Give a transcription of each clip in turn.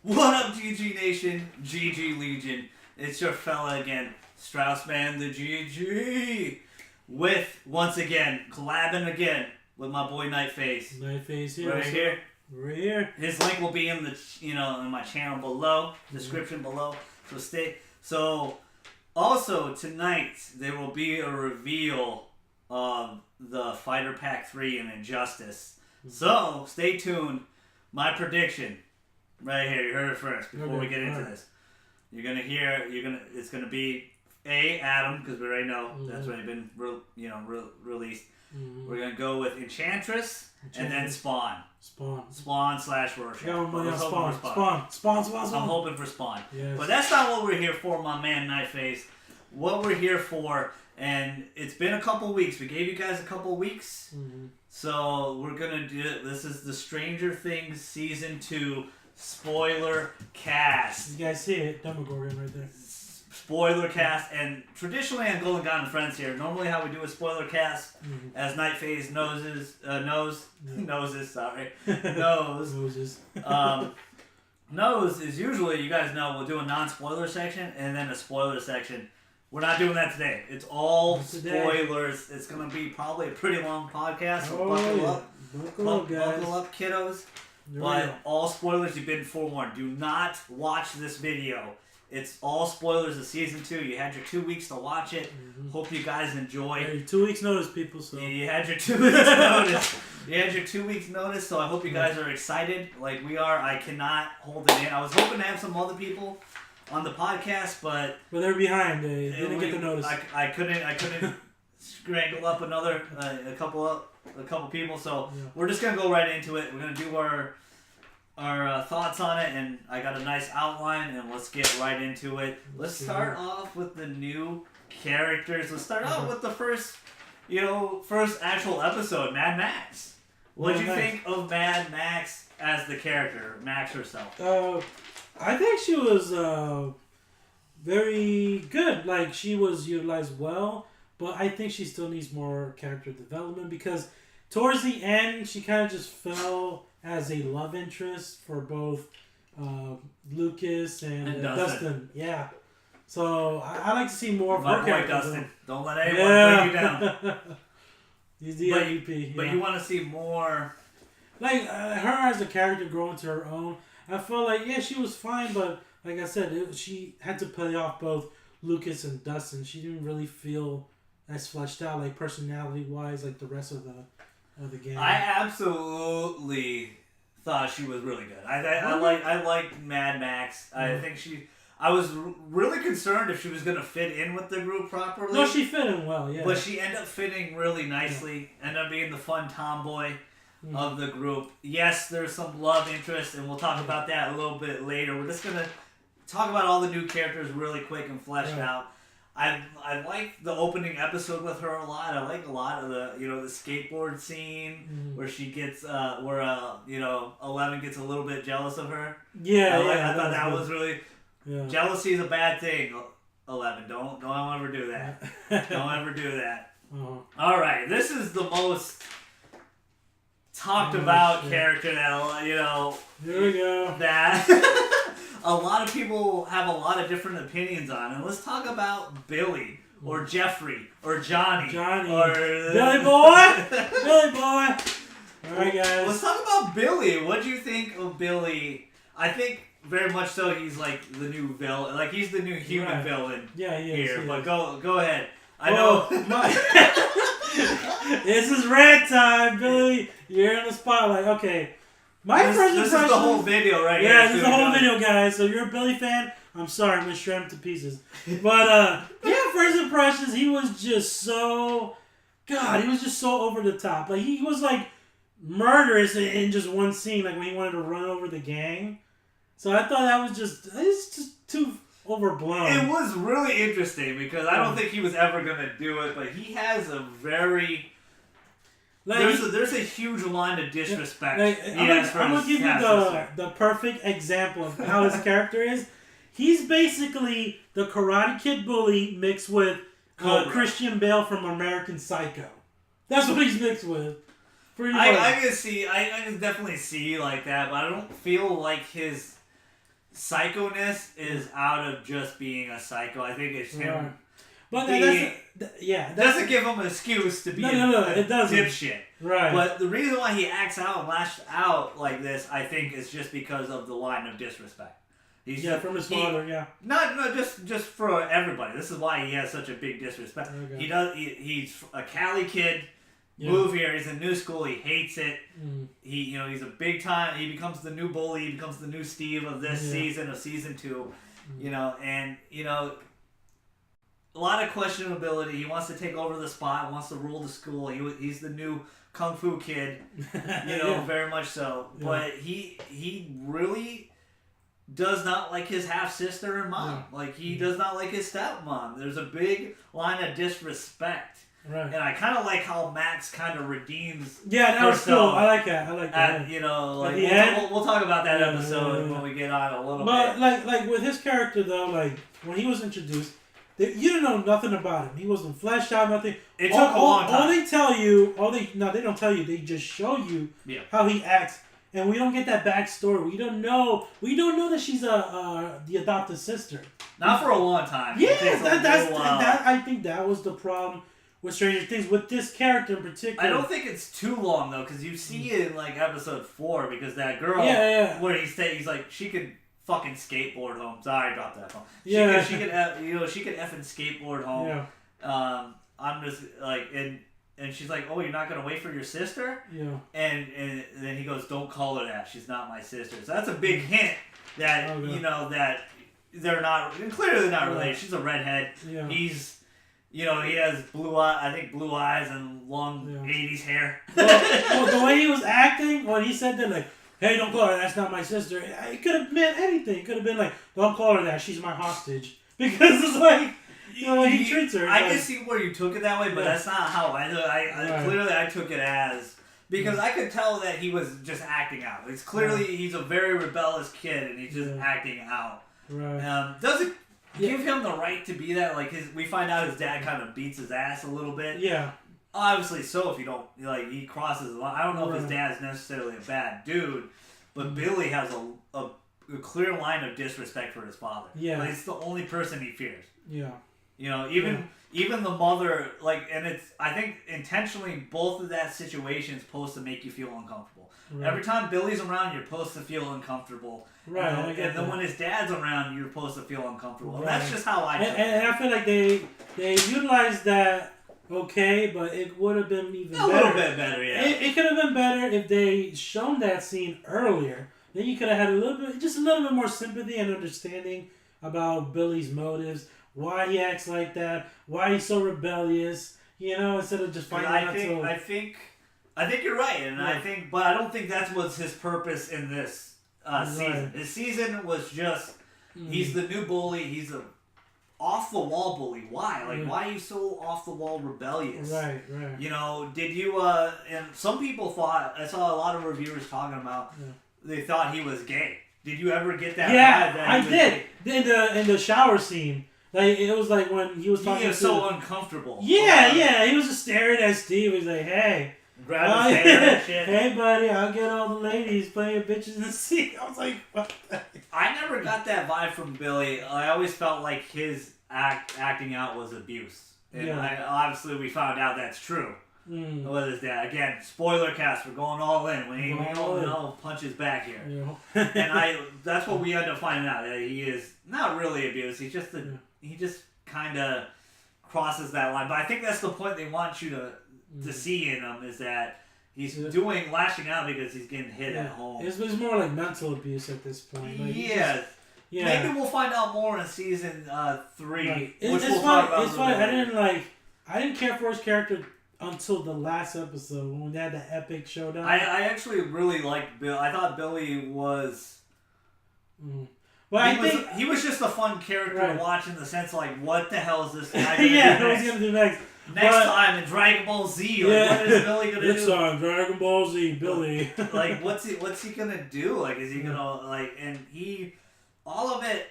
What up, GG Nation, GG Legion? It's your fella again, Straussman the GG. With, once again, collabing again with my boy Nightface. Nightface here. Right here. Right here. His link will be in the, in my channel below, description below. So stay. So, also tonight there will be a reveal of the Fighter Pack 3 in Injustice. So stay tuned. My prediction, right here. You heard it first. Before we get into this, you're gonna hear. It's gonna be Adam, because we already know that's already been released. We're gonna go with Enchantress. And then Spawn slash Rorschach. Spawn. I'm hoping for Spawn. Yes. But that's not what we're here for, my man Nightface. What we're here for, and it's been a couple weeks. We gave you guys a couple weeks. So we're going to do it. This is the Stranger Things Season 2 Spoilercast. You guys see it? Demogorgon right there. Spoilercast, and traditionally on Golden God and Friends here, normally how we do a Spoilercast, as Nightface knows, knows is usually, you guys know, we'll do a non-spoiler section and then a spoiler section. We're not doing that today. It's all spoilers. It's going to be probably a pretty long podcast, so buckle up, kiddos. But all spoilers, you've been forewarned. Do not watch this video. It's all spoilers of Season 2. You had your 2 weeks to watch it. Hope you guys enjoy. Yeah, 2 weeks notice, people. So you had your 2 weeks notice. You had your 2 weeks notice, so I hope you guys are excited like we are. I cannot hold it in. I was hoping to have some other people on the podcast, but they're behind. They didn't get the notice. I couldn't strangle up a couple people. So we're just gonna go right into it. We're gonna do our thoughts on it, and I got a nice outline, and let's get right into it. Let's start off with the new characters. Let's start off with the first actual episode, Mad Max. What did you think of Mad Max as the character, Max herself? I think she was very good. Like, she was utilized well, but I think she still needs more character development, because towards the end, she kind of just fell as a love interest for both Lucas and Dustin. Yeah. So I like to see more of her character. Dustin. Don't let anyone bring you down. He's the MVP. But you want to see more. Like, her as a character growing to her own. I felt like, she was fine, but like I said, she had to play off both Lucas and Dustin. She didn't really feel as fleshed out, like personality-wise, like the rest of the game. I absolutely thought she was really good. I liked Mad Max. I think I was really concerned if she was going to fit in with the group properly. No, she fit in well, yeah. But she ended up fitting really nicely. Ended up being the fun tomboy of the group. Yes, there's some love interest, and we'll talk about that a little bit later. We're just going to talk about all the new characters really quick and fleshed out. I like the opening episode with her a lot. I like a lot of the the skateboard scene where she gets 11 gets a little bit jealous of her. I thought that was really jealousy is a bad thing. 11, don't ever do that. Don't ever do that. All right, this is the most talked about character that Here we go. That. A lot of people have a lot of different opinions on, and let's talk about Billy or Jeffrey or Johnny or Billy boy. Billy boy. All right, guys. Let's talk about Billy. What do you think of Billy? I think very much so. He's like the new villain. Like, he's the new human villain. Yeah, he is. Here, but go ahead. I know. This is rant time, Billy. You're in the spotlight. Okay. This is the whole video right here. Yeah, this is the whole video, guys. So if you're a Billy fan, I'm sorry, I'm going to shred him to pieces. But, first impressions, he was just so... God, he was just so over the top. Like, he was, like, murderous in just one scene, like when he wanted to run over the gang. So I thought that was it's just too overblown. It was really interesting, because I don't think he was ever going to do it, but he has a very... Like, there's a huge line of disrespect. I'm gonna give you the perfect example of how his character is. He's basically the Karate Kid bully mixed with Christian Bale from American Psycho. That's what he's mixed with. I can definitely see like that, but I don't feel like his psycho-ness is out of just being a psycho. I think it's him. Right. But That doesn't give him an excuse to be a it doesn't. dipshit. Right. But the reason why he acts out and lashed out like this, I think, is just because of the line of disrespect. He's from his father, yeah. Not just for everybody. This is why he has such a big disrespect. Okay. He's a Cali kid. Yeah. Move here. He's in new school. He hates it. Mm. He's a big time. He becomes the new bully. He becomes the new Steve of this season, of season 2. And a lot of questionability. He wants to take over the spot. Wants to rule the school. He's the new kung fu kid. Very much so. Yeah. But he really does not like his half sister and mom. Yeah. Like he does not like his stepmom. There's a big line of disrespect. Right. And I kind of like how Max kind of redeems. Yeah, that was cool. I like that. We'll talk about that episode when we get on a little bit. But like with his character though, like when he was introduced, you didn't know nothing about him. He wasn't fleshed out, nothing. It took a long time. All they tell you, they don't tell you. They just show you how he acts, and we don't get that backstory. We don't know that she's the adopted sister. Not for a long time. Yeah, I think that was the problem with Stranger Things, with this character in particular. I don't think it's too long though, because you see it in like episode 4, because that girl, where he's like, she could fucking skateboard home. Sorry, I dropped that phone. She could effing skateboard home. Yeah. I'm just like, and she's like, oh, you're not gonna wait for your sister? Yeah. And then he goes, don't call her that. She's not my sister. So that's a big hint that that they're not, clearly they're not related. She's a redhead. Yeah. He's. He has blue eyes and long 80s hair. Well, the way he was acting, when he said that, like, hey, don't call her, that's not my sister, it could have meant anything. It could have been like, don't call her that, she's my hostage. Because it's like, he treats her. I can see where you took it that way, but that's not how clearly I took it as, because I could tell that he was just acting out. It's clearly he's a very rebellious kid, and he's just acting out. Right. Does it give him the right to be that? Like we find out his dad kind of beats his ass a little bit. Yeah. Obviously, so if you don't he crosses the line. I don't know if his dad's necessarily a bad dude, but Billy has a clear line of disrespect for his father. Yeah. Like, it's the only person he fears. Yeah. Even the mother, and it's, I think intentionally both of that situation is supposed to make you feel uncomfortable. Right. Every time Billy's around, you're supposed to feel uncomfortable. Right. And then when his dad's around, you're supposed to feel uncomfortable. Right. And that's just how I feel. And I feel like they utilized that but it would have been even better. A little bit better, yeah. It could have been better if they shown that scene earlier. Then you could have had a little bit more sympathy and understanding about Billy's motives, why he acts like that, why he's so rebellious. Instead of just finding out. I think you're right, and but I don't think that's what's his purpose in this season. His season was just he's the new bully. He's a off the wall bully. Why? Why are you so off the wall rebellious? Right. Did you? And some people thought, I saw a lot of reviewers talking about. Yeah. They thought he was gay. Did you ever get that? Yeah, I did. In the shower scene. Like, it was like when he was talking. He was so uncomfortable. Yeah. He was just staring at Steve. He's like, hey. Grab his hair and shit. Hey, buddy, I'll get all the ladies playing bitches in the seat. I was like, what the heck? I never got that vibe from Billy. I always felt like his acting out was abuse. And obviously we found out that's true. With his dad. Again, Spoilercast, we're going all in. We don't punch his back here. Yeah. And that's what we end up finding out. That he is not really abused. He's just he just kind of crosses that line. But I think that's the point they want you to see in him, is that he's lashing out because he's getting hit at home. It's more like mental abuse at this point. Like, Maybe we'll find out more in season 3, right. which we'll talk about. It's funny. I didn't care for his character until the last episode when they had the epic showdown. I actually really liked Bill. I thought Billy was. Well, he was just a fun character to watch, in the sense what the hell is this guy going to do next? What he's going to do next? Next time in Dragon Ball Z, what is Billy gonna do? This time, Dragon Ball Z, Billy. What's he gonna do? Is he gonna and all of it.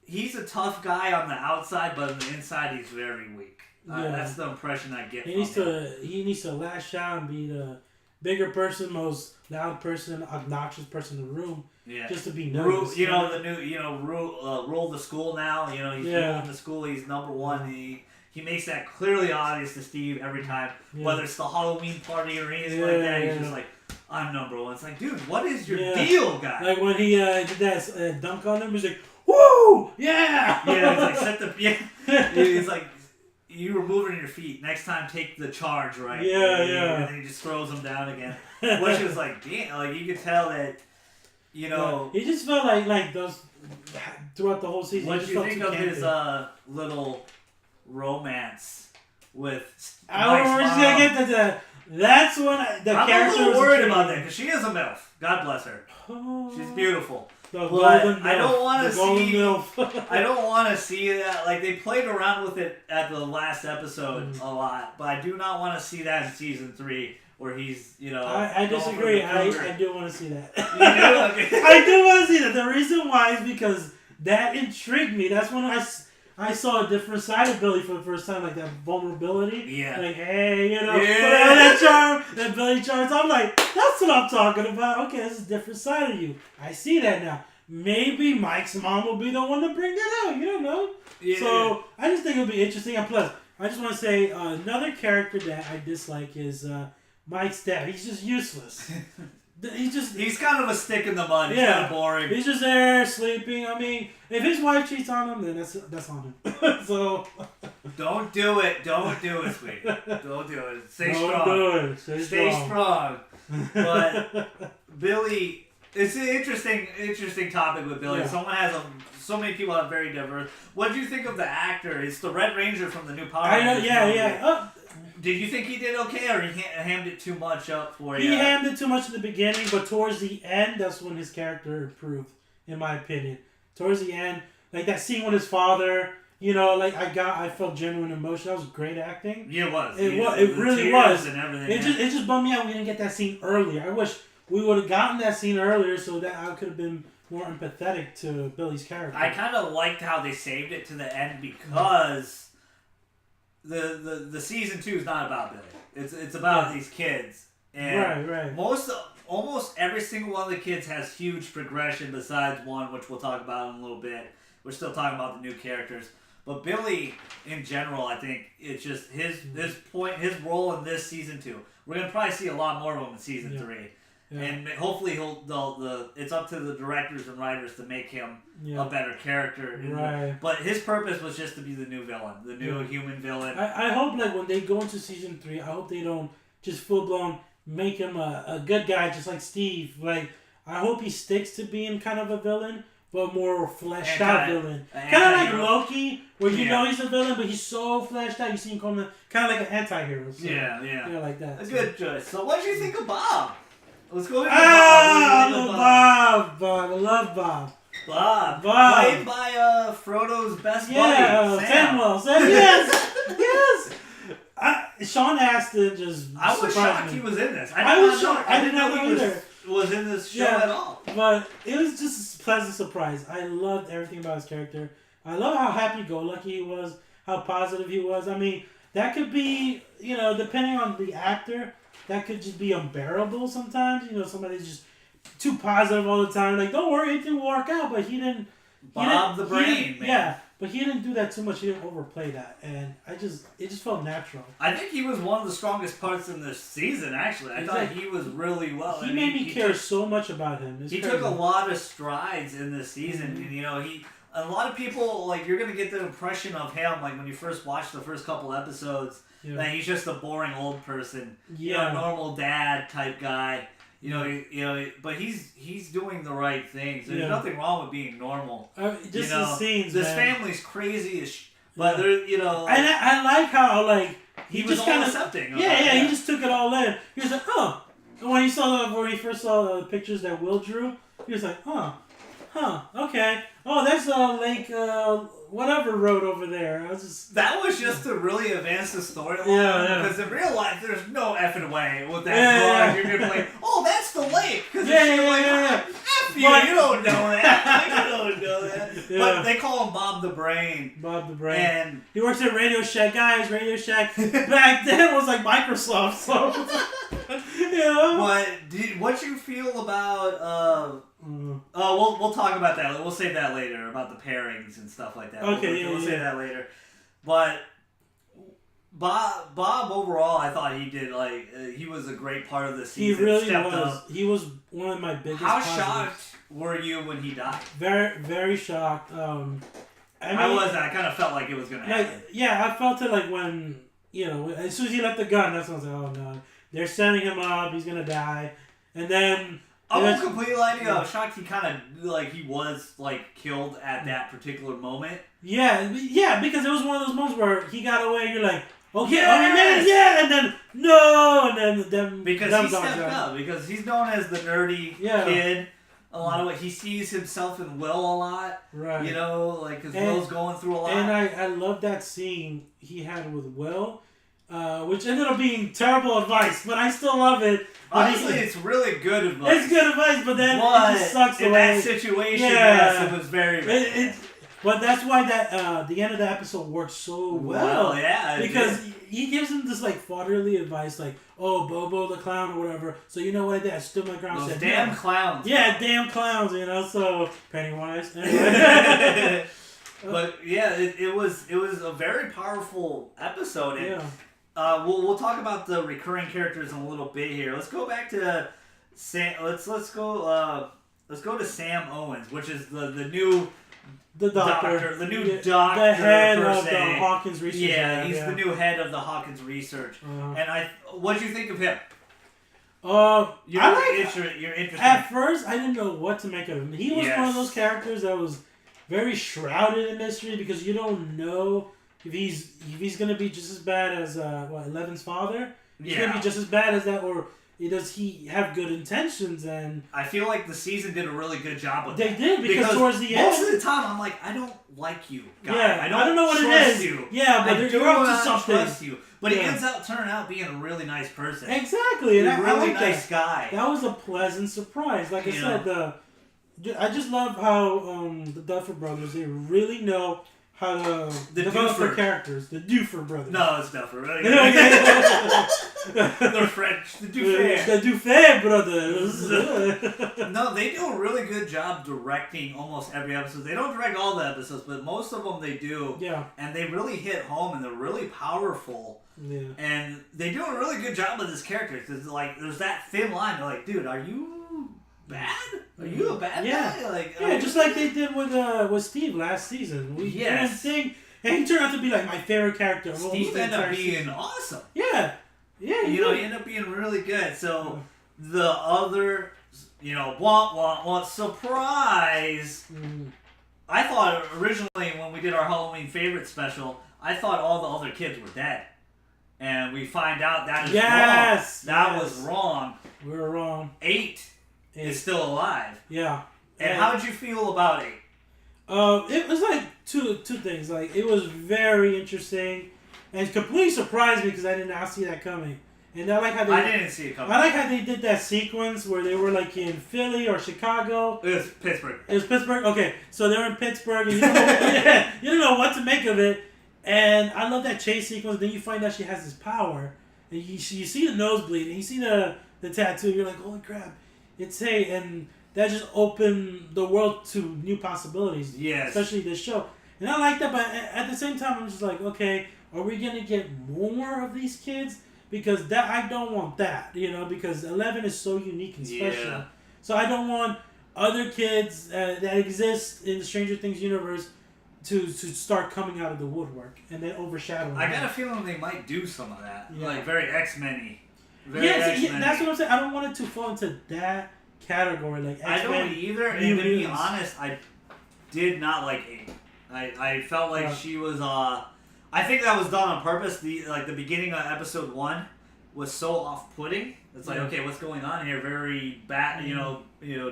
He's a tough guy on the outside, but on the inside, he's very weak. That's the impression I get. He needs to lash out and be the bigger person, most loud person, obnoxious person in the room. just to be noticed. Rule the school now. He's ruling the school. He's number one. He makes that clearly obvious to Steve every time, whether it's the Halloween party or anything like that. He's just like, I'm number one. It's like, dude, what is your deal, guy? Like when he did that dunk on him, he's like, woo, yeah. Yeah, he's like, you were moving your feet. Next time, take the charge, right? And then he just throws them down again, which is like, damn, like you could tell that, he just felt like those throughout the whole season. What do you think of his little romance with? We're just gonna get to that. That's when the character. I'm a little worried about that because she is a MILF. God bless her. She's beautiful. I don't want to see. I don't want to see that. Like they played around with it at the last episode a lot, but I do not want to see that in season 3 where he's I disagree. I do want to see that. You do? Okay. I do want to see that. The reason why is because that intrigued me. That's when I saw a different side of Billy for the first time, like that vulnerability. Yeah. Like, hey, that charm, that Billy charms. I'm like, that's what I'm talking about. Okay, this is a different side of you. I see that now. Maybe Mike's mom will be the one to bring that out. You don't know. Yeah. So I just think it'll be interesting. And plus, I just want to say another character that I dislike is Mike's dad. He's just useless. He's kind of a stick in the mud. He's kind of boring. He's just there sleeping. I mean, if his wife cheats on him, then that's on him. So don't do it. Don't do it, sweetie. Don't do it. Stay strong. Do it. Stay strong. But Billy, it's an interesting topic with Billy. Yeah. So many people have very diverse. What did you think of the actor? It's the Red Ranger from the new Power Rangers. Yeah. Did you think he did okay, or he hammed it too much up for you? He hammed it too much in the beginning, but towards the end, that's when his character improved, in my opinion. Towards the end, like that scene with his father, I felt genuine emotion. That was great acting. Yeah, it was. It really was. And everything. It just bummed me out we didn't get that scene earlier. I wish we would have gotten that scene earlier so that I could have been more empathetic to Billy's character. I kind of liked how they saved it to the end because the season 2 is not about Billy. It's about these kids. And right. Almost every single one of the kids has huge progression besides one, which we'll talk about in a little bit. We're still talking about the new characters. But Billy, in general, I think it's just his role in this season 2. We're going to probably see a lot more of him in season 3. Yeah. And hopefully it's up to the directors and writers to make him a better character. Right. But his purpose was just to be the new villain, the new human villain. I hope when they go into season 3, I hope they don't just full blown make him a good guy just like Steve. Like I hope he sticks to being kind of a villain, but more fleshed out villain. Kind of like Loki, where you know he's a villain, but he's so fleshed out. You see him coming kind of like an anti-hero. So, yeah, like that. A good choice. So what did you think of Bob? Let's go into Bob. I love Bob. Bob. Played by Frodo's best buddy, Sam. Sam, yes. Sean Astin just I was shocked me. He was in this. I was shocked. I didn't know he was in this show at all. But it was just a pleasant surprise. I loved everything about his character. I love how happy-go-lucky he was, how positive he was. I mean, that could be, depending on the actor, that could just be unbearable sometimes. Somebody's just too positive all the time. Like, don't worry, everything will work out. But he didn't. Bob the Brain, man. Yeah, but he didn't do that too much. He didn't overplay that, and it just felt natural. I think he was one of the strongest parts in this season. Actually, I thought he was really well. He made me care so much about him. He took a lot of strides in this season, and a lot of people you're gonna get the impression of him when you first watch the first couple episodes. Yeah. That he's just a boring old person, normal dad type guy. But he's doing the right things. There's nothing wrong with being normal. Just the scenes. This family's crazy as but they're And I like how he was kind of accepting. He just took it all in. He was like, oh. And when he first saw the pictures that Will drew, he was like, okay. Oh, that's Lake whatever road over there. That was just to really advance the storyline. Because in real life, there's no effing way with that drawing. You're gonna be like, oh, that's the lake. F you, you don't know that. You don't know that. Yeah. But they call him Bob the Brain. Bob the Brain. And he works at Radio Shack. Guys, Radio Shack back then was like Microsoft. So, But what you feel about We'll talk about that. We'll save that later about the pairings and stuff like that. Okay, we'll save that later. But Bob overall, I thought he did he was a great part of the season. He really Stepped was. Up. He was one of my biggest. How positives. shocked were you when he died? Very, very shocked. I kind of felt like it was gonna happen. Yeah, I felt it when as soon as he left the gun, that's when I was like, oh no, they're setting him up. He's gonna die, and then. I won't completely lie to you. I was shocked he kind of he was killed at that particular moment. Yeah, because it was one of those moments where he got away. You're like, okay, yes! and then no, and then because he stepped up because he's known as the nerdy kid. A lot of he sees himself in Will a lot, right? Because Will's going through a lot. And I love that scene he had with Will. Which ended up being terrible advice, but I still love it. Honestly, it's really good advice. It's good advice, but then it just sucks in away. that situation, yes, it was very bad. But that's why the end of the episode works so well. Yeah. Because he gives him this fatherly advice, oh, Bobo the clown or whatever. So you know what I did? I stood my ground. Those said, damn clowns. Yeah, damn clowns. So Pennywise. But yeah, it was a very powerful episode. And, we'll talk about the recurring characters in a little bit here. Let's go back to Sam. Let's go to Sam Owens, which is the new doctor, the new doctor, the head of the Hawkins Research. Yeah, he's the new head of the Hawkins Research. And what do you think of him? You're interested. At first, I didn't know what to make of him. He was one of those characters that was very shrouded in mystery because you don't know if he's gonna be just as bad as Eleven's father. He's gonna be just as bad as that, or does he have good intentions? And I feel like the season did a really good job with that. They did because towards the most end, of the time I'm like, I don't like you, guy. Yeah, I don't know what it is. You. Yeah, but you're up to something. Trust you. But he ends up turning out being a really nice person. Exactly, and a really nice guy. That was a pleasant surprise. Like I said, I just love how the Duffer Brothers, they really know how to develop their characters. The Duffer Brothers. No, it's Duffer. They're French. The Duffer. The Duffer Brothers. No, they do a really good job directing almost every episode. They don't direct all the episodes, but most of them they do. Yeah. And they really hit home, and they're really powerful. Yeah. And they do a really good job with this character, because there's that thin line. They're like, dude, are you bad? Are you a bad guy? Just like they did with Steve last season. We didn't think, and he turned out to be my favorite character. Steve ended up being awesome. Yeah. Yeah, he ended up being really good. So the other, want surprise. I thought originally when we did our Halloween favorite special, I thought all the other kids were dead. And we find out that is wrong. That was wrong. We were wrong. 8 is still alive. Yeah. And how did you feel about 8? It was two things. It was very interesting, and completely surprised me because I did not see that coming. And I like how I didn't see it coming. I like how they did that sequence where they were in Philly or Chicago. It was Pittsburgh. It was Pittsburgh. Okay, so they were in Pittsburgh, and you don't know what to make of it. And I love that chase sequence. Then you find out she has this power, and you see the nosebleed, and you see the tattoo. You're like, holy crap, it's and that just opened the world to new possibilities. Yes. Especially this show. And I like that, but at the same time, I'm just like, okay, are we going to get more of these kids? Because I don't want that, because 11 is so unique and special. Yeah. So I don't want other kids that exist in the Stranger Things universe to start coming out of the woodwork and then overshadowing. I got a feeling they might do some of that. Yeah. Very X-Men-y. That's what I'm saying. I don't want it to fall into that category. X-Men, I don't either, and to be honest, I did not like 8. I felt like she was, I think that was done on purpose. The beginning of episode 1 was so off-putting. It's okay, what's going on here? Very bad,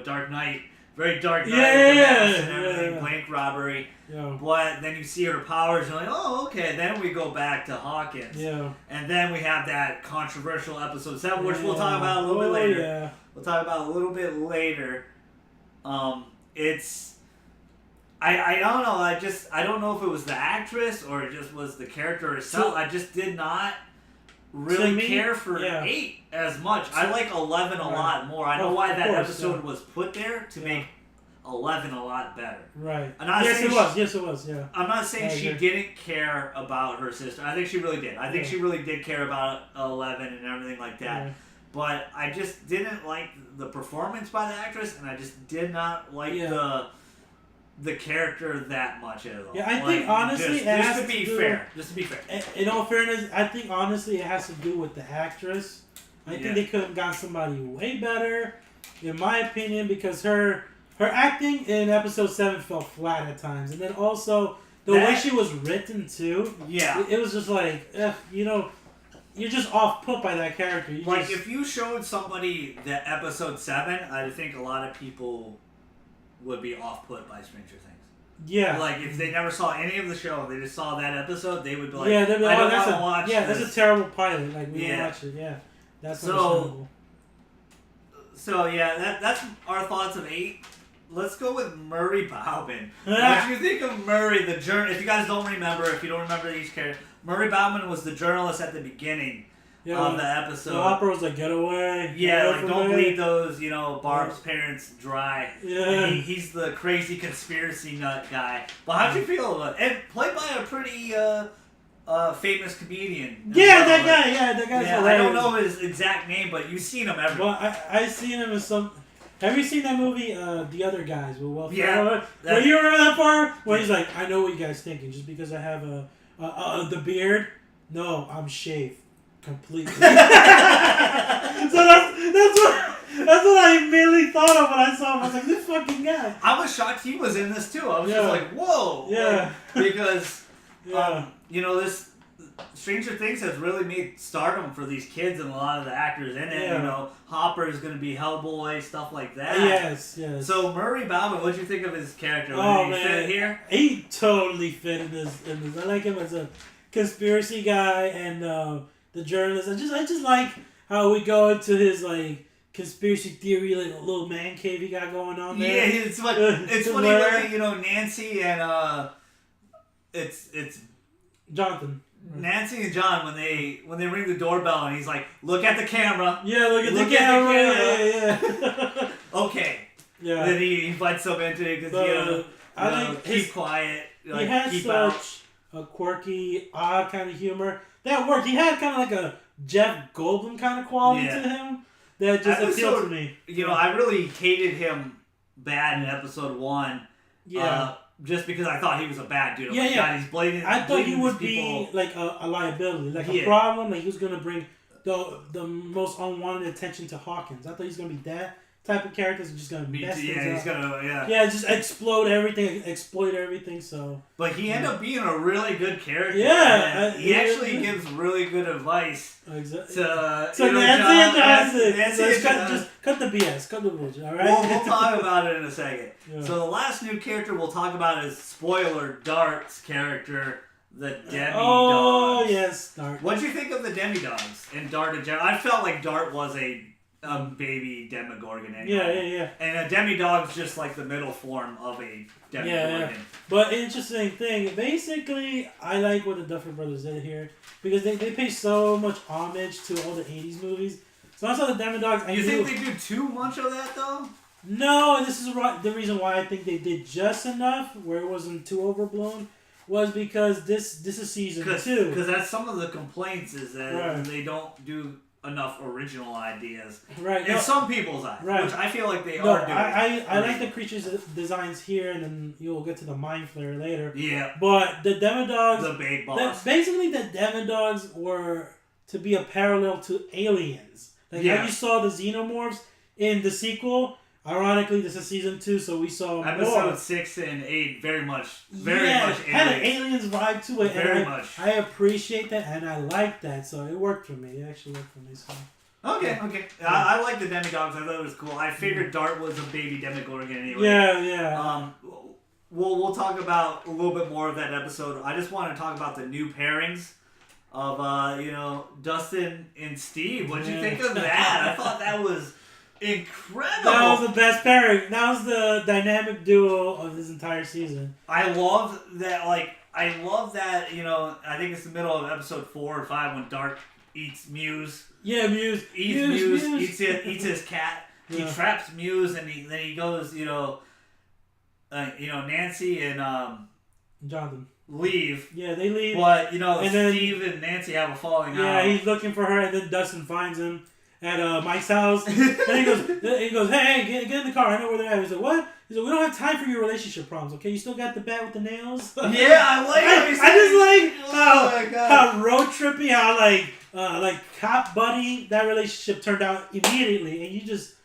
Dark Knight. Very Dark Knight. And everything, blank robbery. Yeah. But then you see her powers, and you're like, oh, okay. Then we go back to Hawkins. Yeah. And then we have that controversial episode 7, which we'll talk about a little bit later. Yeah. We'll talk about a little bit later. It's... I don't know. I don't know if it was the actress or it just was the character itself. I just did not really care for 8 as much. I like 11 a lot more. I know why that episode was put there to make 11 a lot better. Right. Yes, it was. Yeah. I'm not saying she didn't care about her sister. I think she really did. I think she really did care about 11 and everything like that. Yeah. But I just didn't like the performance by the actress, and I just did not like the character that much at all. Yeah, I think honestly, just to be fair. In all fairness, I think honestly it has to do with the actress. I think they could have gotten somebody way better, in my opinion, because her acting in episode 7 felt flat at times, and then also the way she was written too. Yeah, it was just like, you're just off put by that character. If you showed somebody that episode 7, I think a lot of people would be off put by Stranger Things. Yeah. Like, if they never saw any of the show, they just saw that episode, they would be like, they'd be like, I don't want to watch this. Yeah, that's a terrible pilot. Like, we don't watch it. Yeah. That's understandable. So, that's our thoughts of 8. Let's go with Murray Bauman. What do you think of Murray, the journalist? If you guys don't remember, if you don't remember each character, Murray Bauman was the journalist at the beginning of the episode. The opera was like, get away. Yeah, like, don't bleed those, Barb's parents dry. Yeah. He's the crazy conspiracy nut guy. But how'd you feel about it? And played by a pretty famous comedian. That guy's hilarious. I don't know his exact name, but you've seen him everywhere. Well, I've seen him in some... Have you seen that movie, The Other Guys, with Will Ferrell? Yeah. You remember that part? Where he's like, I know what you guys thinking, just because I have the beard? No, I'm shaved. Completely. So that's what I immediately thought of when I saw him. I was like, this fucking guy. I was shocked he was in this too. I was just like, whoa. Yeah. Because, this Stranger Things has really made stardom for these kids and a lot of the actors in it. Yeah. Hopper is going to be Hellboy, stuff like that. Yes. So Murray Bauman, what'd you think of his character? Oh, Did he fit here? He totally fit in this. I like him as a conspiracy guy and the journalist. I just like how we go into his like conspiracy theory, like a little man cave he got going on there. Yeah, it's funny when Nancy and it's Jonathan. Nancy and John when they ring the doorbell and he's like, look at the camera. Yeah, look at the camera. Yeah. Okay. Yeah. Then he invites them into it because I think keep quiet. He has such a quirky, odd kind of humor. That worked. He had kind of like a Jeff Goldblum kind of quality to him that just appealed to me. I really hated him bad in episode 1. Yeah. Just because I thought he was a bad dude. Yeah, God, he's blatant. I thought he would be like a liability, like a problem. Like he was going to bring the most unwanted attention to Hawkins. I thought he was going to be that type of character who's just going to mess things up. He's going to, just explode everything, exploit everything, so... But he ended up being a really good character. Yeah. He actually gives really good advice to Nancy and Johnson. Just cut the BS, cut the bullshit, alright? We'll talk about it in a second. Yeah. So the last new character we'll talk about is spoiler Dart's character, the Demi-Dogs. Oh, yes, Dart. What'd you think of the Demi-Dogs and Dart in general? I felt like Dart was a baby Demogorgon anyway. Yeah. And a Demi-Dog's just like the middle form of a Demogorgon. Yeah. But interesting thing, basically, I like what the Duffer Brothers did here because they pay so much homage to all the 80s movies. So I saw the Demi-Dogs. You think they do too much of that though? No, this is the reason why I think they did just enough where it wasn't too overblown. Was because this is season 2. Because that's some of the complaints is that they don't do enough original ideas. Right. In some people's eyes. Right. Which I feel like they are doing. I like the creatures' designs here, and then you'll get to the Mind Flayer later. Yeah. But the Demi-Dogs... The big boss. Basically, the Demi-Dogs were to be a parallel to aliens. Like how you saw the Xenomorphs in the sequel... Ironically, this is season 2, so we saw episode 6 and 8 very much had an aliens vibe to it. Very much. I appreciate that, and I like that, so it worked for me. It actually worked for me. So. Okay. I like the Demi-Dogs. I thought it was cool. I figured Dart was a baby Demogorgon anyway. Yeah. We'll talk about a little bit more of that episode. I just want to talk about the new pairings of Dustin and Steve. What'd you think of that? I thought that was incredible. That was the best pairing. That was the dynamic duo of this entire season. I love that. I think it's the middle of episode 4 or 5 when Dart eats Muse. Yeah, Muse. Eats his cat. Yeah. He traps Muse, and then he goes, Nancy and Jonathan leave. Yeah, they leave. But and Steve and Nancy have a falling out. Yeah, he's looking for her, and then Dustin finds him at Mike's house. And he goes, hey, get in the car. I know where they're at. He's like, what? He's like, we don't have time for your relationship problems. Okay, you still got the bat with the nails. Yeah, I like it. I just like how road trippy, how like cop buddy that relationship turned out immediately, and you just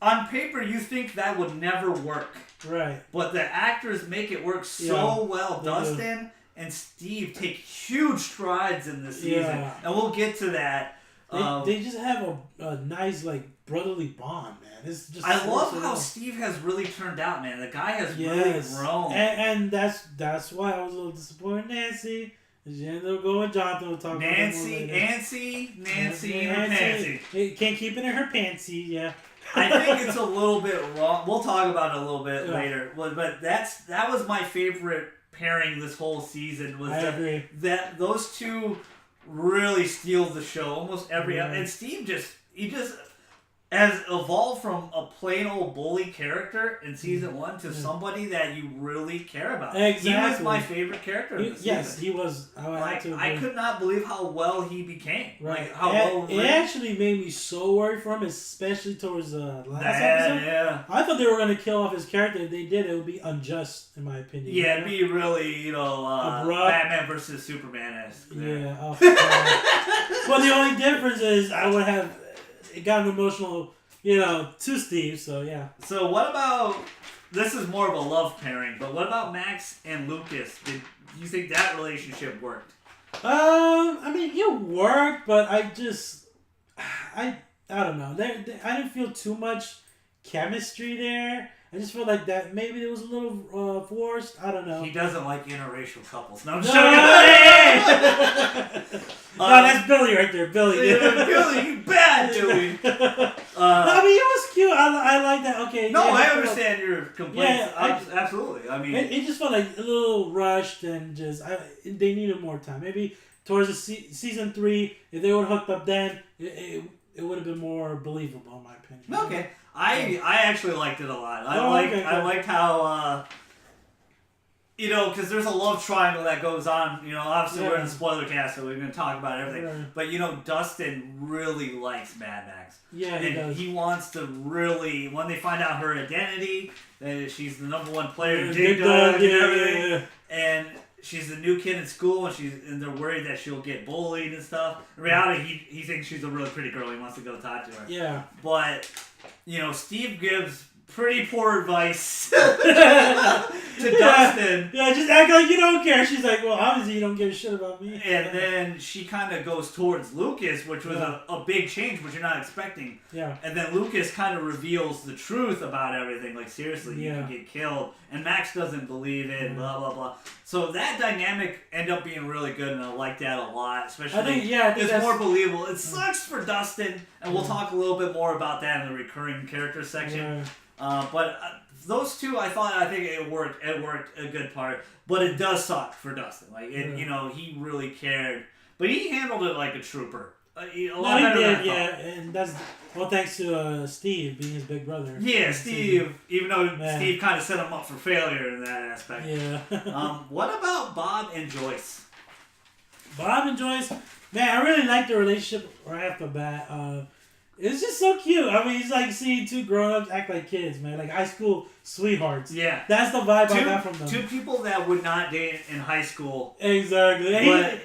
on paper you think that would never work. Right. But the actors make it work so well. Dustin and Steve take huge strides in this season. Yeah. And we'll get to that. They just have a nice, brotherly bond, man. It's just I love how Steve has really turned out, man. The guy has really grown. And that's why I was a little disappointed in Nancy. She ended up going with Jonathan. We'll talk about Nancy, and her pantsy. Can't keep it in her pantsy, yeah. I think it's a little bit wrong. We'll talk about it a little bit later. But that was my favorite pairing this whole season. I agree. That those two really steal the show almost every episode. And Steve just has evolved from a plain old bully character in season 1 to somebody that you really care about. Exactly. He was my favorite character in the season. Yes, he was. I could not believe how well he became. Right. It actually made me so worried for him, especially towards the last episode. Yeah. I thought they were going to kill off his character. If they did, it would be unjust, in my opinion. Yeah, it'd be really, Batman versus Superman-esque. Yeah. Oh, well, the only difference is I would have gotten emotional, to Steve, so yeah. So what about, this is more of a love pairing, but what about Max and Lucas? Did you think that relationship worked? I mean, it worked, but I don't know. I didn't feel too much chemistry there. I just feel like that maybe it was a little forced. I don't know. He doesn't like interracial couples. No, I'm no, that's Billy right there. Billy. Billy, you bad, Billy. I mean, it was cute. I like that. Okay. No, I understand your complaints. Yeah, absolutely. I mean, it just felt like a little rushed and they needed more time. Maybe towards the season 3, if they would have hooked up then, it would have been more believable, in my opinion. Okay. I actually liked it a lot. I liked how, because there's a love triangle that goes on. Obviously we're in the Spoilercast, so we're going to talk about everything. Right. But, Dustin really likes Mad Max. Yeah, he does. He wants to really, when they find out her identity, that she's the #1 player in Dig Dug and everything. And she's the new kid in school, and they're worried that she'll get bullied and stuff. In reality, he thinks she's a really pretty girl. He wants to go talk to her. Yeah. But, Steve gives pretty poor advice to Dustin. Yeah, just act like you don't care. She's like, well, obviously you don't give a shit about me. And then she kind of goes towards Lucas, which was a big change, which you're not expecting. Yeah. And then Lucas kind of reveals the truth about everything. Like, seriously, you can get killed. And Max doesn't believe it, blah, blah, blah. So that dynamic ended up being really good, and I like that a lot. Especially, I think it's more believable. It sucks for Dustin, and we'll talk a little bit more about that in the recurring character section. Yeah. But those two, I think it worked. It worked a good part, but it does suck for Dustin. Like, he really cared, but he handled it like a trooper. He did, and that's thanks to Steve being his big brother. Yeah, Steve. Even though Steve kind of set him up for failure in that aspect. Yeah. What about Bob and Joyce? Bob and Joyce, man, I really like the relationship right off the bat. It's just so cute. I mean, it's like seeing two grown-ups act like kids, man. Like high school sweethearts. Yeah. That's the vibe I got from them. Two people that would not date in high school. Exactly.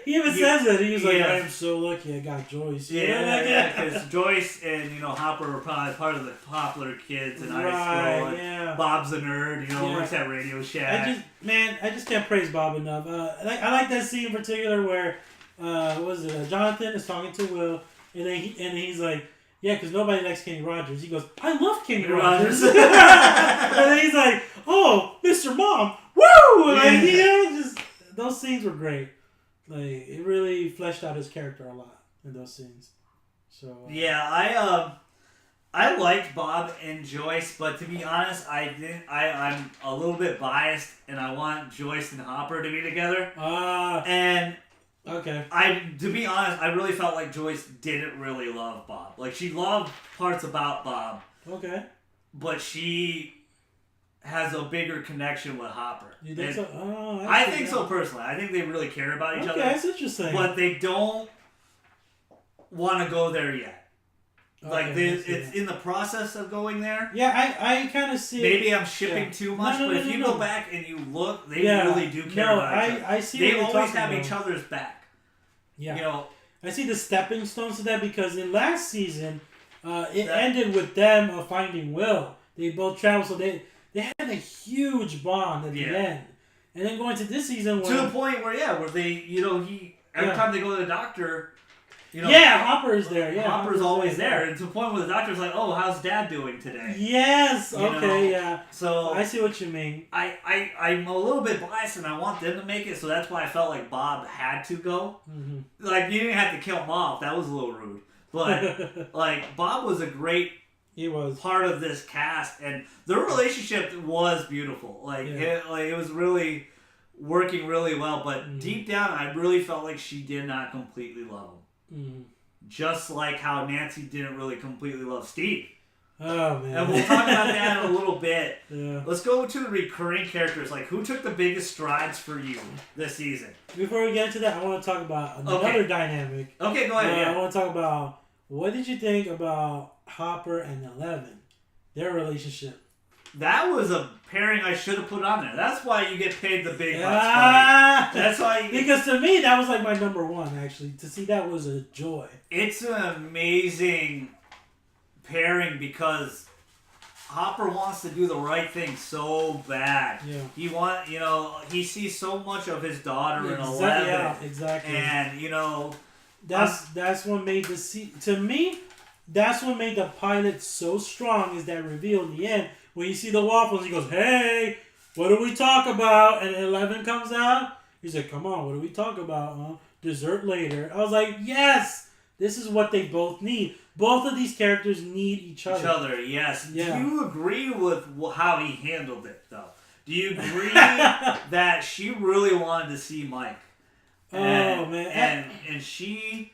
He even says it. He was like, I am so lucky I got Joyce. Yeah, because Joyce and, Hopper were probably part of the popular kids in high school. Yeah. Bob's a nerd, works at Radio Shack. I just can't praise Bob enough. I like that scene in particular where, Jonathan is talking to Will, and he's like, yeah, because nobody likes Kenny Rogers. He goes, I love Kenny Rogers. And then he's like, oh, Mr. Mom, woo! Like, just those scenes were great. Like, it really fleshed out his character a lot in those scenes. So I liked Bob and Joyce, but to be honest, I'm a little bit biased, and I want Joyce and Hopper to be together. Okay. To be honest, I really felt like Joyce didn't really love Bob. Like, she loved parts about Bob. Okay. But she has a bigger connection with Hopper. You think so? Oh, I think so personally. I think they really care about each other. Okay, that's interesting. But they don't want to go there yet. Like, it's in the process of going there. Yeah, I kind of see Maybe I'm shipping too much, but if you go back and you look, they really do care about each other. I see they what always you're have talking each about. other's back. Yeah. You know, I see the stepping stones to that because in last season, it ended with them finding Will. They both traveled, so they had a huge bond at the end. And then going to this season, to the point where they, every time they go to the doctor, Hopper's there. Yeah, Hopper's always there. And to the point where the doctor's like, "Oh, how's Dad doing today?" Yes. Yeah. So I see what you mean. I'm a little bit biased, and I want them to make it. So that's why I felt like Bob had to go. Mm-hmm. Like, you didn't have to kill him off. That was a little rude. But like, Bob was a great. He was part of this cast, and their relationship was beautiful. Like, it was really working really well. But deep down, I really felt like she did not completely love him. Mm. Just like how Nancy didn't really completely love Steve. Oh, man. And we'll talk about that in a little bit. Yeah. Let's go to the recurring characters. Like, who took the biggest strides for you this season? Before we get into that, I want to talk about another dynamic. Okay, go ahead. I want to talk about, what did you think about Hopper and 11? Their relationship. That was a pairing I should have put on there. That's why you get paid the big bucks, buddy. That's why. Because to me, that was like my number one, actually. To see that was a joy. It's an amazing pairing because Hopper wants to do the right thing so bad. Yeah. He sees so much of his daughter in 11. Yeah, exactly. And, that's what made to me, that's what made the pilot so strong, is that reveal in the end. When you see the waffles, he goes, "Hey, what do we talk about?" And 11 comes out. He's like, "Come on, what do we talk about? Huh? Dessert later." I was like, yes, this is what they both need. Both of these characters need each other. Yes. Yeah. Do you agree with how he handled it, though? Do you agree that she really wanted to see Mike? And she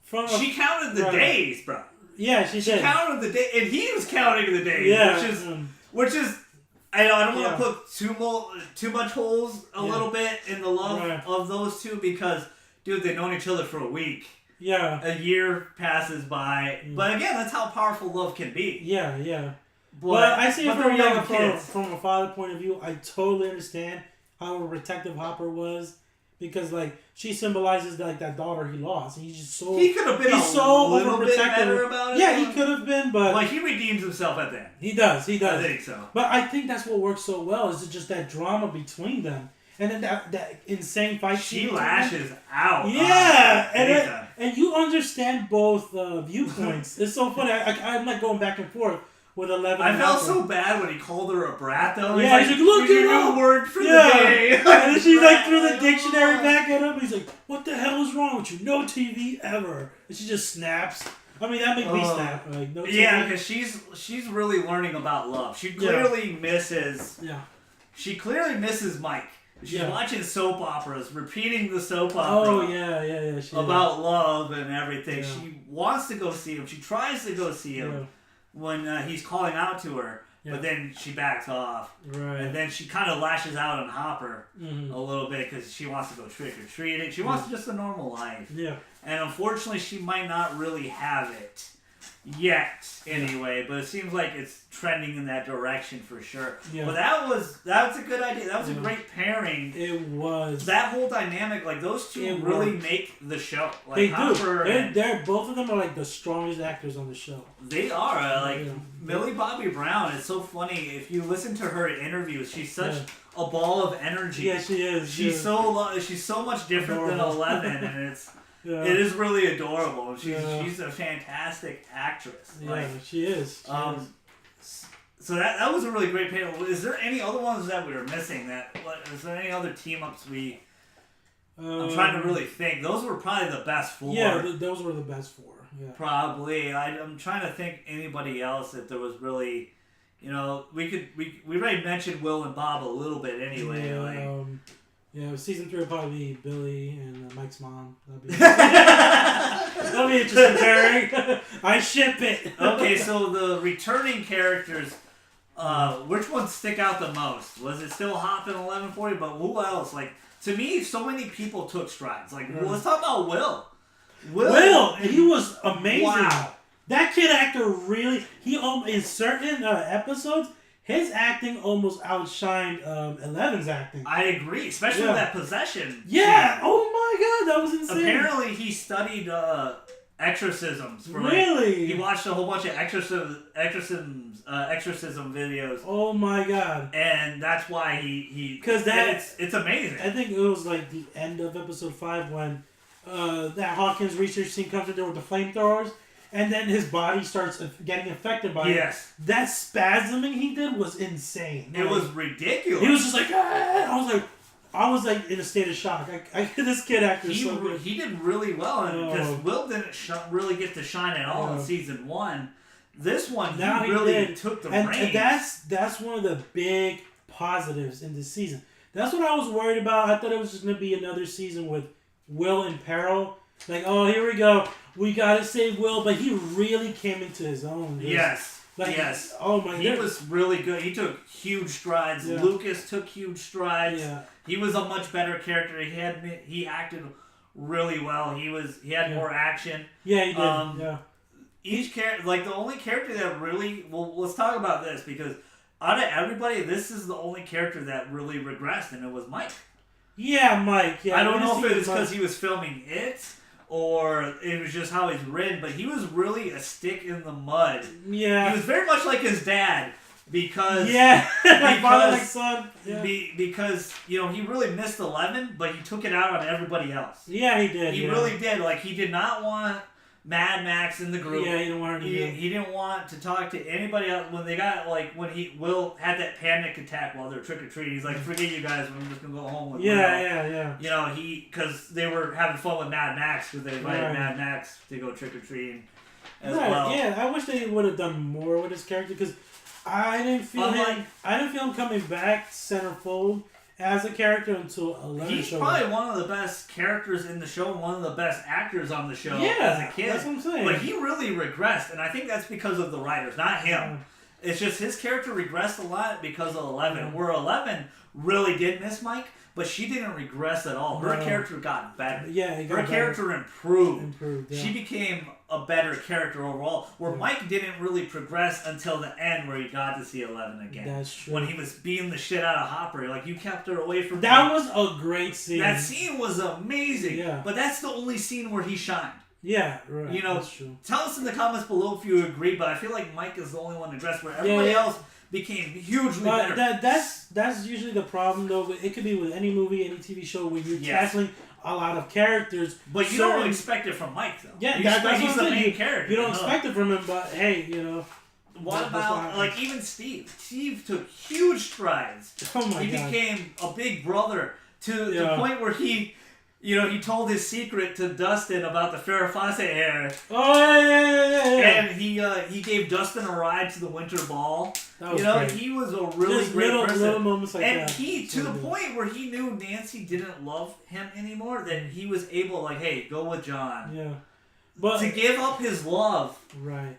counted the days, bro. Yeah, she did. Counted the day, and he was counting the days. Yeah, which is, I don't want to put too much holes a little bit in the love of those two because, dude, they've known each other for a week. Yeah, a year passes by, but again, that's how powerful love can be. Yeah. But I see it from a father point of view. I totally understand how protective Hopper was. Because she symbolizes that daughter he lost. He's just so he could have been a little bit better about it. Yeah, he could have been, but he redeems himself at the end. He does. I think so. But I think that's what works so well is just that drama between them, and then that insane fight. She lashes out. Yeah, and you understand both viewpoints. It's so funny. I'm like going back and forth. With 11 I felt so bad when he called her a brat, though. Yeah, he's like, look at new word for the day. And then she threw the dictionary back at him. He's like, what the hell is wrong with you? No TV ever. And she just snaps. I mean, that made me snap. Like, no TV. Yeah, because she's really learning about love. She clearly misses. Yeah. She clearly misses Mike. She's watching soap operas, repeating the soap opera. Oh, yeah. About love and everything. Yeah. She wants to go see him. She tries to go see him. Yeah. When he's calling out to her, but then she backs off. Right. And then she kind of lashes out on Hopper a little bit because she wants to go trick-or-treating. She wants just a normal life. Yeah. And unfortunately, she might not really have it yet anyway, but it seems like it's trending in that direction for sure. Yeah. But that's a good idea. That was a great pairing. It was. That whole dynamic, those two really make the show. They do. They're both of them are the strongest actors on the show. They are. Millie Bobby Brown is so funny. If you listen to her interviews, she's such a ball of energy. Yeah, she is. She's so much different than 11, and it's. Yeah. It is really adorable. She's a fantastic actress. Yeah, she is. So that was a really great panel. Is there any other ones that we were missing? Is there any other team ups we? I'm trying to really think. Those were probably the best four. Yeah, those were the best four. Yeah. Probably. I'm trying to think anybody else if there was really, we already mentioned Will and Bob a little bit anyway. Yeah, season 3 will probably be Billy and Mike's mom. That'll be interesting pairing. I ship it. Okay, so the returning characters, which ones stick out the most? Was it still Hop and 1140? But who else? Like, to me, so many people took strides. Like, let's talk about Will. Will, he was amazing. Wow. That kid actor really, in certain episodes, his acting almost outshined Eleven's acting. I agree, especially with that possession. Yeah. Oh my God, that was insane. Apparently, he studied exorcisms. Really? He watched a whole bunch of exorcism videos. Oh my God. And that's why he because it's amazing. I think it was like the end of episode 5 when that Hawkins research scene comes in there with the flamethrowers. And then his body starts getting affected by it. That spasming he did was insane. It was ridiculous. He was just like, ah! I was like in a state of shock. This kid actor is so good. He did really well, because Will didn't really get to shine at all in season 1. This one, now he really took the reins. And that's one of the big positives in this season. That's what I was worried about. I thought it was just going to be another season with Will in peril. Like, oh, here we go. We gotta save Will, but he really came into his own. Yes. Oh my God. He was really good. He took huge strides. Yeah. Lucas took huge strides. Yeah. He was a much better character. He acted really well. He had more action. Yeah, he did. Each character, like the only character that really, let's talk about this, because out of everybody, this is the only character that really regressed, and it was Mike. Yeah, Mike. Yeah. I don't know if it was because he was filming it, or it was just how he's written, but he was really a stick in the mud. Yeah. He was very much like his dad, because... Yeah, my father like son. Yeah. Because, he really missed 11, but he took it out on everybody else. Yeah, he did. He really did. Like, he did not want Mad Max in the group. Yeah, he didn't want he didn't want to talk to anybody else. When they got, when Will had that panic attack while they're trick-or-treating, he's like, forget you guys, we're just going to go home with Will. Yeah. Because they were having fun with Mad Max, because they invited Mad Max to go trick-or-treating as well. Yeah, I wish they would have done more with his character, because I didn't feel him coming back centerfold as a character until 11. He's probably one of the best characters in the show and one of the best actors on the show as a kid. That's what I'm saying. But he really regressed, and I think that's because of the writers, not him. It's just his character regressed a lot because of 11. Where 11 really did miss Mike, but she didn't regress at all. Her character got better. Yeah, her character improved. Yeah. She became a better character overall. Where Mike didn't really progress until the end, where he got to see 11 again. That's true. When he was beating the shit out of Hopper, like, you kept her away from that was a great scene. That scene was amazing. Yeah. But that's the only scene where he shined. Yeah, right. That's true. Tell us in the comments below if you agree, but I feel like Mike is the only one to dress where everybody else became hugely better. That's usually the problem, though. It could be with any movie, any TV show, when you're tackling a lot of characters. But you don't expect it from Mike, though. Yeah, that's he's the main character. You don't expect it from him, but hey, What about, like, even Steve? Steve took huge strides. Oh my God. He became a big brother to the point where he told his secret to Dustin about the Farrah Fawcett hair. Oh, yeah. And he gave Dustin a ride to the winter ball. That was great. He was a really just great person. Little moments like and that. he, to the point where he knew Nancy didn't love him anymore, that he was able, like, hey, go with John. Yeah. But to give up his love. Right.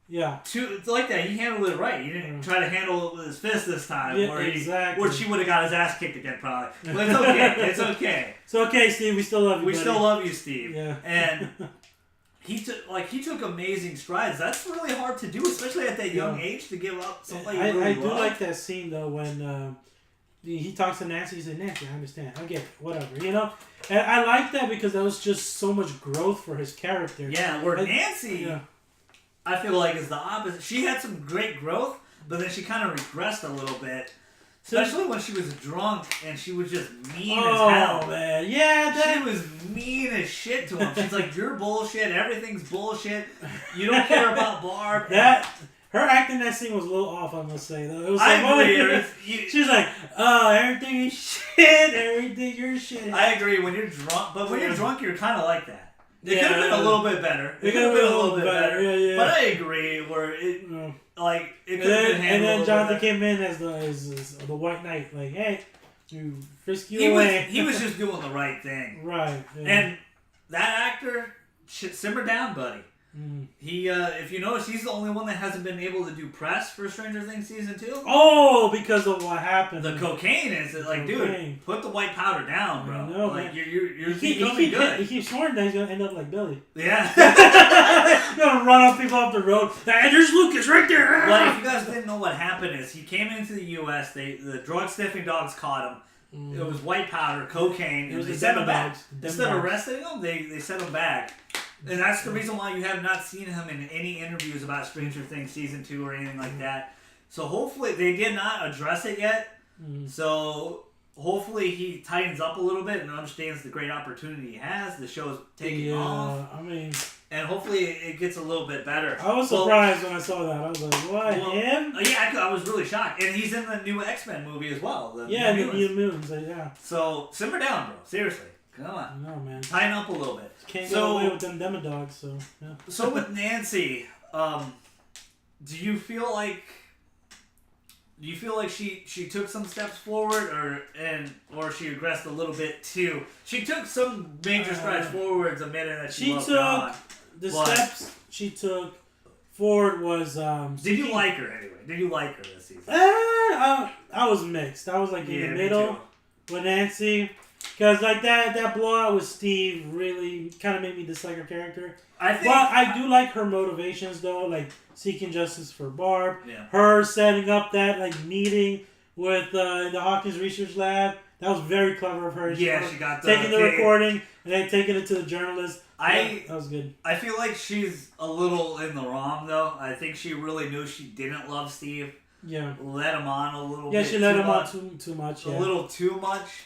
Yeah. It's like that. He handled it right. He didn't try to handle it with his fist this time. Yeah, where she would have got his ass kicked again, probably. But it's okay. It's okay. It's okay, Steve. We still love you, buddy. Still love you, Steve. Yeah. And he took amazing strides. That's really hard to do, especially at that young age, to give up something you really I do love. like that scene, though, when he talks to Nancy. He said, Nancy, I understand. I get it. Whatever. And I like that because that was just so much growth for his character. Yeah, where Nancy... Yeah. I feel like is the opposite. She had some great growth, but then she kind of regressed a little bit. Especially when she was drunk and she was just mean as hell. Oh, man. Yeah, she was mean as shit to him. She's like, you're bullshit. Everything's bullshit. You don't care about Barb. Her acting in that scene was a little off, I must say, though. It was she was like, oh, everything is shit. Everything, you're shit. I agree. When you're drunk, but when you're drunk, you're kind of like that. It could have been a little bit better. It could have been a little bit better. Yeah. But I agree where it could have been handled. And then Jonathan came in as the White Knight. Like, hey, You frisk you away. He was just doing the right thing. Right. Yeah. And that actor should simmer down, buddy. He, if you notice, he's the only one that hasn't been able to do press for Stranger Things season 2. Oh, because of what happened. The cocaine is like, dude, put the white powder down, bro. I know, like man. you're becoming good. He keeps swearing that he's gonna end up like Billy. Yeah. He's gonna run up people off the road. There's Lucas right there. But if you guys didn't know what happened is he came into the U.S. The drug sniffing dogs caught him. It was white powder, cocaine, and they sent him back. Instead of arresting him, they sent him back. And that's the reason why you have not seen him in any interviews about Stranger Things Season 2 or anything like that. So hopefully, they did not address it yet. So hopefully he tightens up a little bit and understands the great opportunity he has. The show's taking off. I mean... And hopefully it gets a little bit better. I was surprised when I saw that. I was like, what, him? Yeah, I was really shocked. And he's in the new X-Men movie as well. The New Mutants, yeah. So, simmer down, bro. Seriously. Come on. No, man. Tighten up a little bit. Can't go away with them demodogs, so, yeah. So with Nancy, do you feel like she took some steps forward or she regressed a little bit too? She took some major strides forwards admitting that she loved God. The steps she took forward was... did you like her anyway? Did you like her this season? I was mixed. I was like in the middle with Nancy. Because like that blowout with Steve really kind of made me dislike her character. But I do like her motivations though, like seeking justice for Barb. Yeah. Her setting up that like meeting with the Hawkins Research Lab. That was very clever of her. She got taking the recording and then taking it to the journalist. That was good. I feel like she's a little in the wrong though. I think she really knew she didn't love Steve. Yeah. Let him on a little bit. Yeah, she let him on too much. Yeah. A little too much.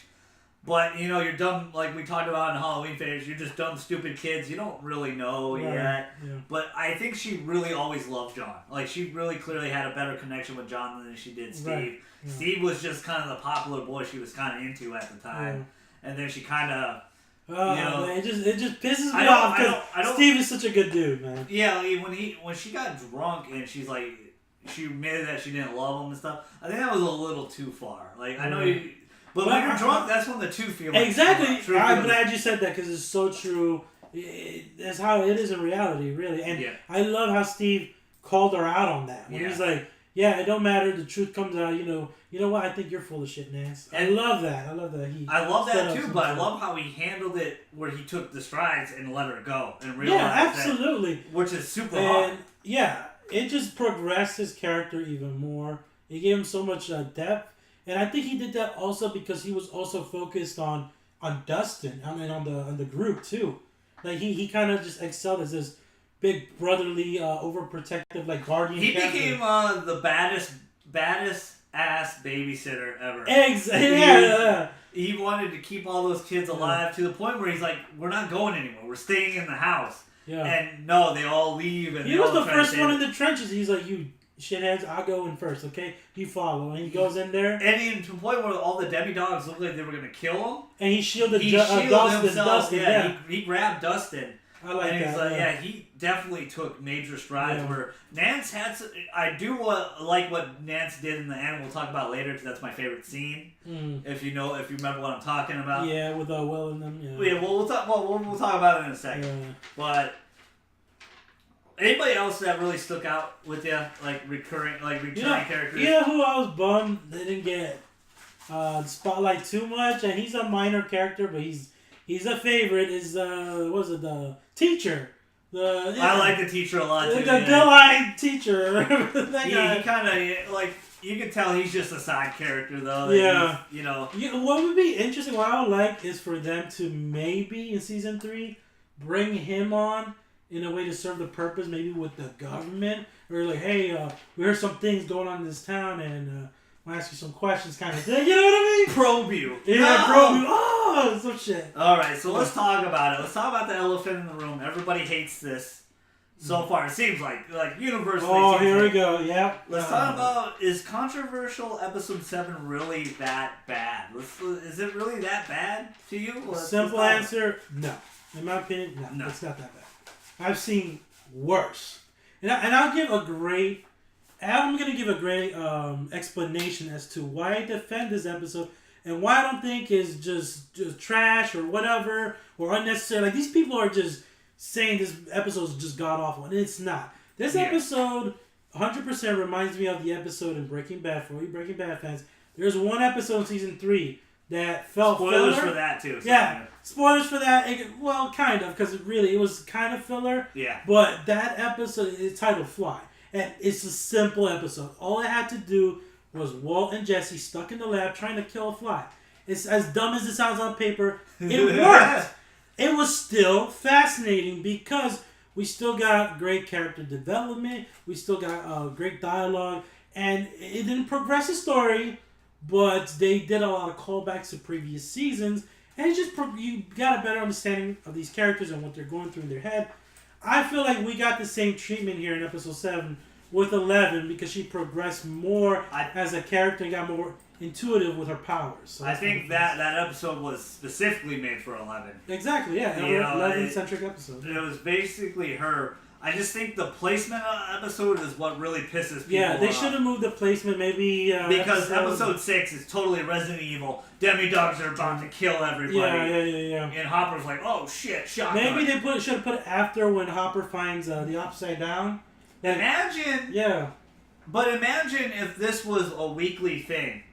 But, you're dumb, like we talked about in Halloween phase, you're just dumb, stupid kids. You don't really know yet. Yeah. But I think she really always loved John. Like, she really clearly had a better connection with John than she did Steve. Right. Yeah. Steve was just kind of the popular boy she was kind of into at the time. Yeah. And then she kind of, man, it just pisses me off because Steve is such a good dude, man. Yeah, when she got drunk and she's like, she admitted that she didn't love him and stuff, I think that was a little too far. Like, I know you... But when you're drunk, that's when the two feel like exactly. I'm glad you said that because it's so true. That's how it is in reality, really. And I love how Steve called her out on that. When he's like, "Yeah, it don't matter. The truth comes out. You know what? I think you're full of shit, Nance." And I love that. I love that too. But I love how he handled it, where he took the strides and let her go and realized absolutely, which is super hard. Yeah, it just progressed his character even more. It gave him so much depth. And I think he did that also because he was also focused on Dustin. I mean, on the group too. Like he kind of just excelled as this big brotherly, overprotective like guardian. He became the baddest ass babysitter ever. Exactly. He wanted to keep all those kids alive to the point where he's like, "We're not going anywhere. We're staying in the house." Yeah. And no, they all leave. And he was the first one in the trenches. He's like, "You shitheads, I'll go in first, okay? You follow." And he goes in there. And to the point where all the Debbie dogs looked like they were going to kill him. And he shielded Dustin. Yeah, he grabbed Dustin. I like that. And he's like, he definitely took major strides where Nance had some, I do like what Nance did in the end. We'll talk about later because that's my favorite scene. If you remember what I'm talking about. Yeah, with Will and them. Yeah, we'll talk about it in a second. Yeah. But anybody else that really stuck out with you, like returning characters? You know who I was bummed they didn't get spotlight too much, and he's a minor character, but he's a favorite. Is the teacher? I like the teacher a lot too. The Delight teacher. That guy. He kind of like. You can tell he's just a side character, though. What would be interesting, what I would like, is for them to maybe in season 3 bring him on in a way to serve the purpose, maybe with the government, or like, hey, we heard some things going on in this town, and I'll ask you some questions, kind of thing. You know what I mean? Probe you. Yeah, probe you. Oh, some shit. All right, so let's talk about it. Let's talk about the elephant in the room. Everybody hates this. So far, it seems like universally. Oh, here we go. Yeah. Let's talk about, is controversial episode 7 really that bad? Is it really that bad to you? Simple answer, no. In my opinion, no. It's not that bad. I've seen worse, and I'm going to give a great explanation as to why I defend this episode And why I don't think is just trash or whatever or unnecessary. Like, these people are just saying this episode is just god awful, and it's not. This episode 100% reminds me of the episode in Breaking Bad. For you Breaking Bad fans, there's one episode in season 3 that felt spoilers filler. for that too. So yeah, spoilers for that. Well, kind of, because it was kind of filler. Yeah. But that episode is titled Fly, and it's a simple episode. All it had to do was Walt and Jesse stuck in the lab trying to kill a fly. It's as dumb as it sounds on paper. It worked. It was still fascinating because we still got great character development. We still got great dialogue. And it didn't progress the story, but they did a lot of callbacks to previous seasons. And it just you got a better understanding of these characters and what they're going through in their head. I feel like we got the same treatment here in episode 7 with 11 because she progressed more as a character and got more intuitive with her powers. So I think that episode was specifically made for 11. Exactly, yeah. An 11-centric episode. It was basically her. I just think the placement episode is what really pisses people off. Yeah, they should have moved the placement maybe... because episode 6 is totally Resident Evil. Demi-dogs are about to kill everybody. Yeah. And Hopper's like, oh shit, shotgun. Maybe they should have put it after when Hopper finds the Upside Down. Imagine... Yeah. But imagine if this was a weekly thing.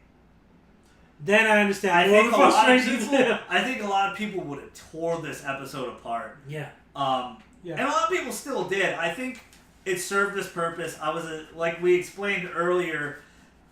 Then I understand. I think a lot of people would have tore this episode apart. Yeah. And a lot of people still did. I think it served its purpose. Like we explained earlier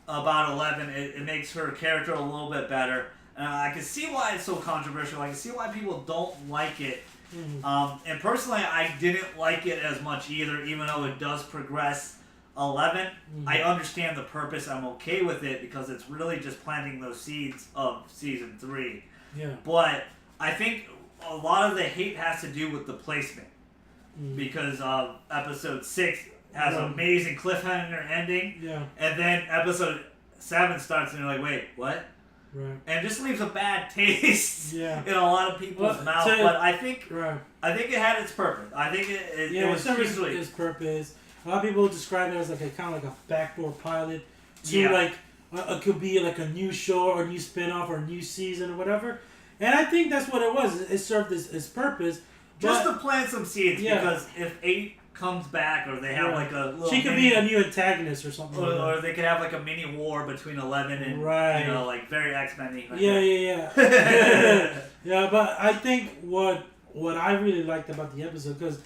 about 11, it makes her character a little bit better. I can see why it's so controversial. I can see why people don't like it. Mm-hmm. And personally, I didn't like it as much either, even though it does progress 11. Mm-hmm. I understand the purpose. I'm okay with it because it's really just planting those seeds of season 3. Yeah. But I think a lot of the hate has to do with the placement. Because episode 6 has an amazing cliffhanger ending. Yeah. And then episode 7 starts and you're like, wait, what? Right. And it just leaves a bad taste in a lot of people's mouth. So, but I think it had its purpose. I think it was hugely... its purpose. A lot of people describe it as like a kind of like a backdoor pilot to like it could be like a new show or a new spin-off or a new season or whatever. And I think that's what it was. It served its purpose. Just to plant some seeds, because if 8 comes back, or they have like a little... She could be a new antagonist or something. Or they could have like a mini war between 11 and, you know, like very X-Men-y. Yeah. Yeah, but I think what I really liked about the episode, because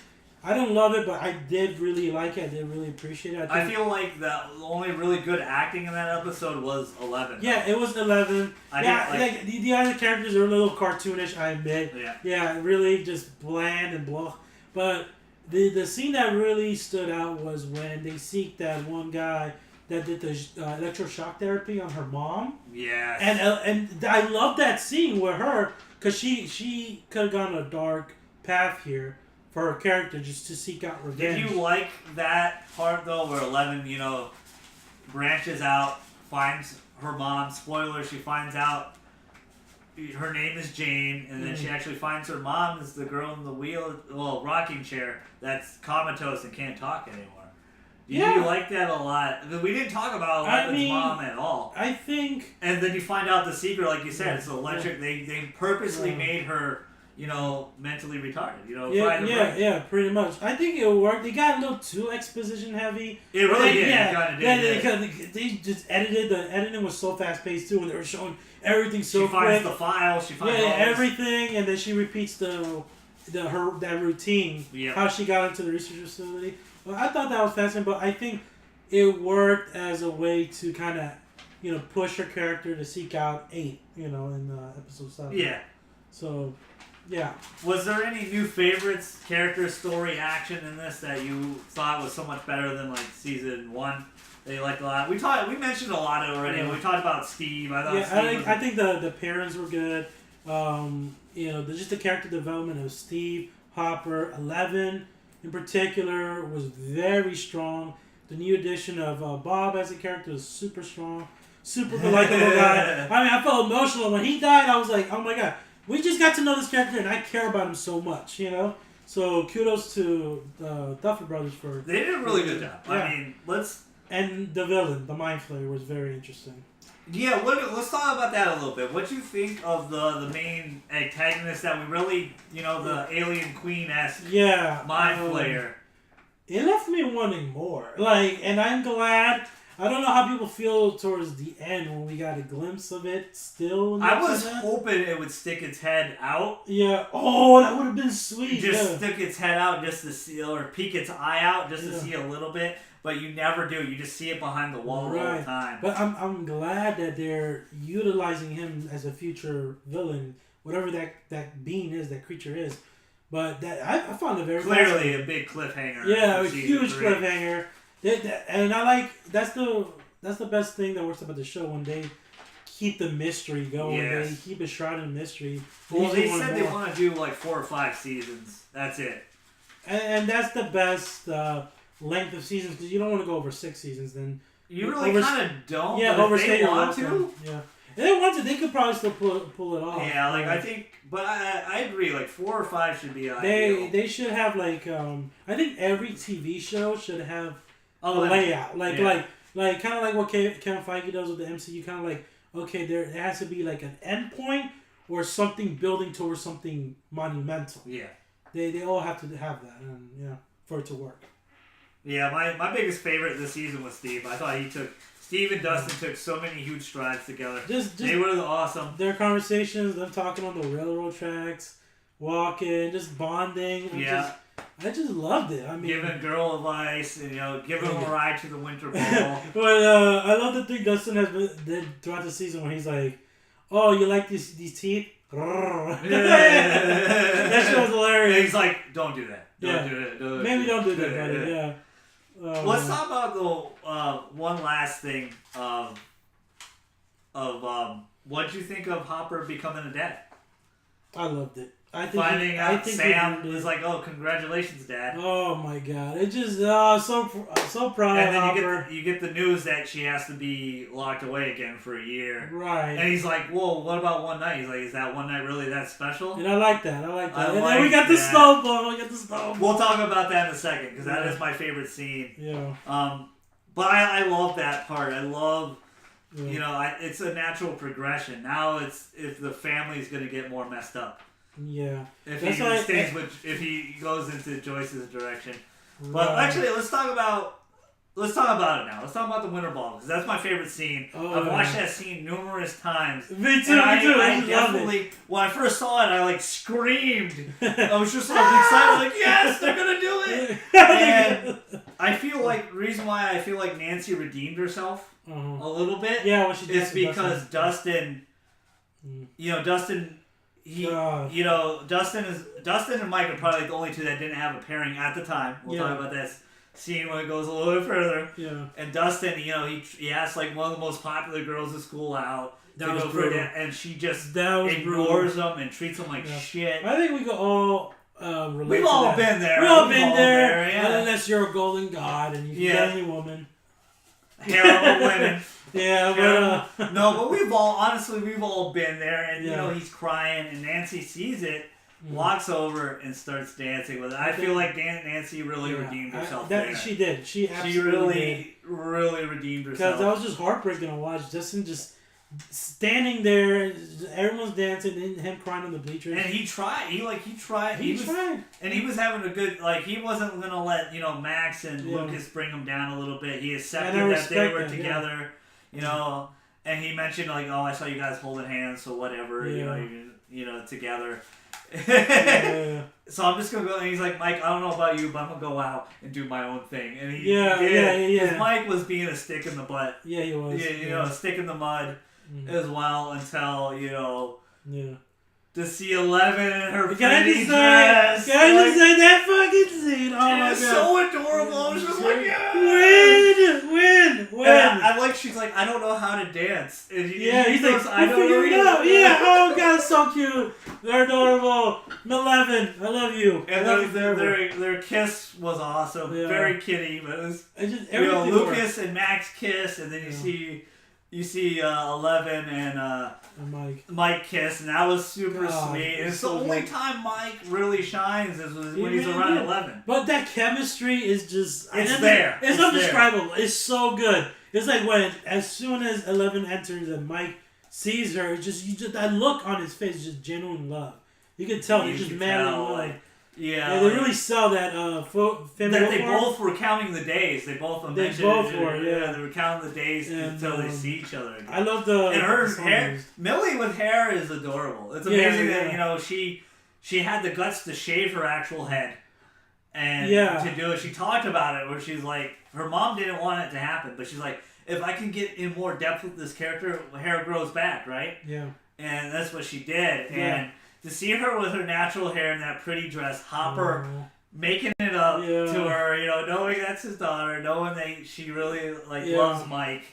I didn't love it, but I did really like it. I did really appreciate it. I feel like the only really good acting in that episode was 11. Yeah, it was 11. Like the other characters are a little cartoonish, I admit. Yeah, really just bland and blah. But the scene that really stood out was when they seek that one guy that did the electroshock therapy on her mom. Yeah. And I love that scene with her, because she could have gone a dark path here for her character, just to seek out revenge. Did you like that part, though, where 11, you know, branches out, finds her mom? Spoiler, she finds out her name is Jane, and then she actually finds her mom is the girl in the rocking chair that's comatose and can't talk anymore. You like that a lot. We didn't talk about 11's mom at all. I think... And then you find out the secret, like you said, it's electric. They purposely made her... you know, mentally retarded. You know, yeah, pretty much. I think it worked. They got a little too exposition heavy. It really did. It kind of did. They just edited. The editing was so fast paced too, and they were showing everything so quick. She finds the file. She finds everything, and then she repeats that routine. Yep. How she got into the research facility. Well, I thought that was fascinating, but I think it worked as a way to kind of, you know, push her character to seek out 8. You know, in episode 7. Yeah. So. Yeah. Was there any new favorites, character, story, action in this that you thought was so much better than like season 1? That you liked a lot. We mentioned a lot already. Yeah. We talked about Steve. I think the parents were good. You know, just the character development of Steve, Hopper, 11 in particular was very strong. The new addition of Bob as a character was super strong, super delightful guy. I mean, I felt emotional when he died. I was like, oh my god. We just got to know this character, and I care about him so much, you know? So, kudos to the Duffer Brothers for... They did a really good job. Yeah. I mean, And the villain, the Mind Flayer, was very interesting. Yeah, let's talk about that a little bit. What do you think of the main antagonist that we really, the alien queen-esque mind flayer? It left me wanting more. And I'm glad. I don't know how people feel towards the end when we got a glimpse of it still. I was hoping it would stick its head out. Yeah. Oh, that would have been sweet. Just stick its head out just to see, or peek its eye out just to see a little bit. But you never do. You just see it behind the wall all the time. But I'm glad that they're utilizing him as a future villain, whatever that being is, that creature is. But that I found it very clearly a big cliffhanger. Yeah, a huge cliffhanger. And I like that's the best thing that works about the show when they keep the mystery going. Yes. They keep it shrouded in mystery. Well, they said they want to do like 4 or 5 seasons. That's it. And that's the best length of seasons because you don't want to go over 6 seasons. Then you really kind of don't. Yeah, but overstay if they want to. Yeah. If they want to, they could probably still pull it off. Yeah, I think, but I agree. Like 4 or 5 should be ideal. They should have I think every TV show should have a layout, kind of like what Kevin Feige does with the MCU. Kind of like there has to be like an end point or something building towards something monumental. Yeah, they all have to have that, and for it to work. Yeah, my biggest favorite this season was Steve. I thought Steve and Dustin took so many huge strides together. They were awesome. Their conversations, them talking on the railroad tracks, walking, just bonding. I just loved it. I mean, giving girl advice and giving them a ride to the Winter Bowl. But I love the thing Dustin did throughout the season when he's like, "Oh, you like these teeth?" That shit was hilarious. And he's like, "Don't do that. Don't do it. Maybe don't do that, buddy." Yeah. Let's talk about the one last thing of what did you think of Hopper becoming a dad? I loved it. Finding out Sam was like, "Oh, congratulations, Dad!" Oh my God! It just so proud of Hopper. And then you get the news that she has to be locked away again for a year. Right. And he's like, "Whoa, what about one night?" He's like, "Is that one night really that special?" And I like that. And then we got the snowball. We'll talk about that in a second because that is my favorite scene. Yeah. But I love that part. I love. It's a natural progression. Now if the family's going to get more messed up. Yeah. If he goes into Joyce's direction. But actually, let's talk about it now. Let's talk about the Winter Ball because that's my favorite scene. I've watched that scene numerous times. Me too. I definitely when I first saw it, I screamed. I was just excited, yes, they're gonna do it. And I feel like the reason why I feel like Nancy redeemed herself a little bit. Yeah, what she did is because Dustin. Dustin. Dustin and Mike are probably the only two that didn't have a pairing at the time. We'll talk about that scene when it goes a little bit further. Yeah. And Dustin, he asked one of the most popular girls at school out that was brutal. And she just ignores them and treats them like shit. I think we could all relate. We've all been there. We've all been there. Unless you're a golden god and you can get any woman. Terrible women. Yeah, but we've all been there, and he's crying, and Nancy sees it, walks over, and starts dancing with it. I feel like Nancy really redeemed herself there. She did. She absolutely really redeemed herself. Because that was just heartbreaking to watch. Justin just standing there, everyone's dancing, and him crying on the bleachers. And he tried. He tried. He tried. And he was having a good, he wasn't going to let, Max and Lucas bring him down a little bit. He accepted that they were together. And he mentioned oh, I saw you guys holding hands, so whatever, together. So I'm just gonna go. And he's like, Mike, I don't know about you, but I'm gonna go out and do my own thing. And he did. Mike was being a stick in the butt. Yeah, he was. A stick in the mud as well until to see 11 in her pretty dress. Can I just say that fucking scene? Oh my God. It's so adorable. I was just like, yeah. Win. And she's like, I don't know how to dance. And he's like, I don't know. Yeah, oh God, it's so cute. They're adorable. 11, I love you. And their kiss was awesome. Yeah. Very kitty, but it was, just, Lucas and Max kiss, and then you see you see 11 and Mike kiss, and that was super sweet. And it's the only time Mike really shines is when he's around 11. But that chemistry is just... It's there. It's undescribable. It's so good. It's like as soon as 11 enters and Mike sees her, just that look on his face is just genuine love. You can tell they're just madly in love. Yeah, they really sell that. That they both were counting the days. They both were. They were counting the days until they see each other again. I love the and her hair. Millie with hair is adorable. It's amazing that she had the guts to shave her actual head, and to do it. She talked about it where she's like, her mom didn't want it to happen, but she's like, if I can get in more depth with this character, hair grows back, right? Yeah. And that's what she did, and. To see her with her natural hair and that pretty dress, Hopper making it up to her, knowing that's his daughter, knowing that she really loves Mike,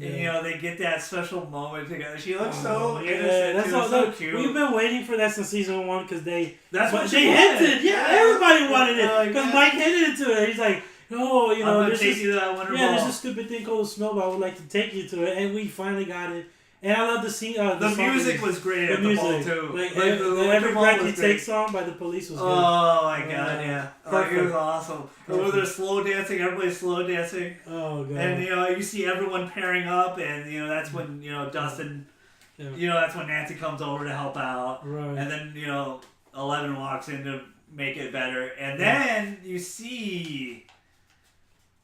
and they get that special moment together. She looks so innocent, so cute. We've been waiting for that since season 1 because they hinted. Yeah, everybody wanted it because Mike hinted it to her. He's like, no, I'm gonna take you to that Wonder Ball. There's a stupid thing called a snowball. I would like to take you to it, and we finally got it. And I love the scene. The music was great at the ball too. The Every Breath You Take song by the Police was good. Oh my god, yeah. It was awesome. When they're slow dancing, everybody's slow dancing. Oh god. And you see everyone pairing up, and that's when Dustin. That's when Nancy comes over to help out. Right. And then 11 walks in to make it better, and then you see.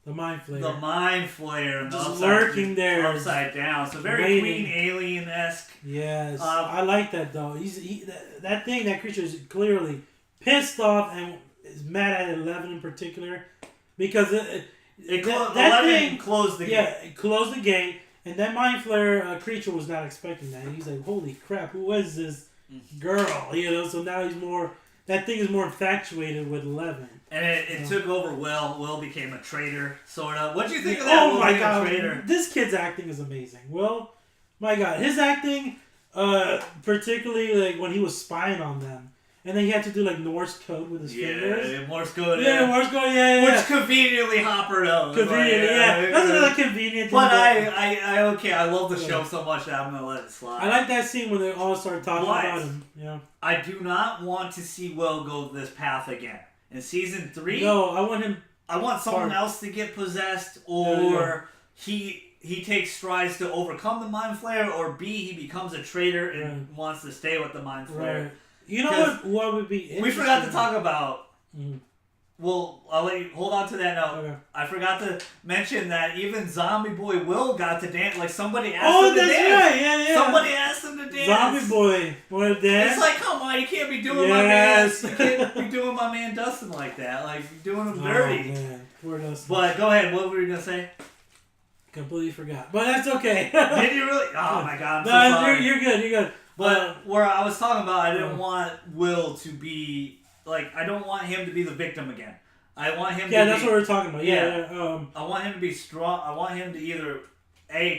The Mind Flayer. The Mind Flayer. Just lurking there. Upside down. So very Queen Alien-esque. Yes. I like that, though. That creature is clearly pissed off and is mad at 11 in particular. Because that thing closed the gate. Yeah, it closed the gate. And that Mind Flayer creature was not expecting that. He's like, holy crap, who is this girl? So now he's more... That thing is more infatuated with 11. And it took over Will. Will became a traitor, sort of. What'd you think of that? Oh my god. Traitor? This kid's acting is amazing. Will, my god. His acting, particularly when he was spying on them. And then he had to do Norse code with his fingers. Yeah, Morse code. Yeah, Morse code, yeah. Which conveniently Hopper knows. Conveniently, That's another convenient thing. But I love the show so much that I'm going to let it slide. I like that scene when they all start talking about him. Yeah. I do not want to see Will go this path again. In season 3... No, I want someone else to get possessed, or he takes strides to overcome the Mind Flayer, or B, he becomes a traitor and wants to stay with the Mind Flayer. Right. You know what would be interesting? We forgot to talk about... Well, I'll let you hold on to that note. Okay. I forgot to mention that even Zombie Boy Will got to dance. Somebody asked him to dance. Oh, that's right. Yeah. Somebody asked him to dance. Zombie Boy wanted to dance. It's like, come on, you can't be doing my man. You can't be doing my man Dustin like that. You're doing him dirty. Man. Poor Dustin. But go ahead. What were you gonna say? Completely forgot. But that's okay. Did you really? Oh my god. I'm so sorry. You're good. You're good. But where I was talking about, I didn't want Will to be I don't want him to be the victim again. I want him. Yeah, that's what we're talking about. Yeah. I want him to be strong. I want him to either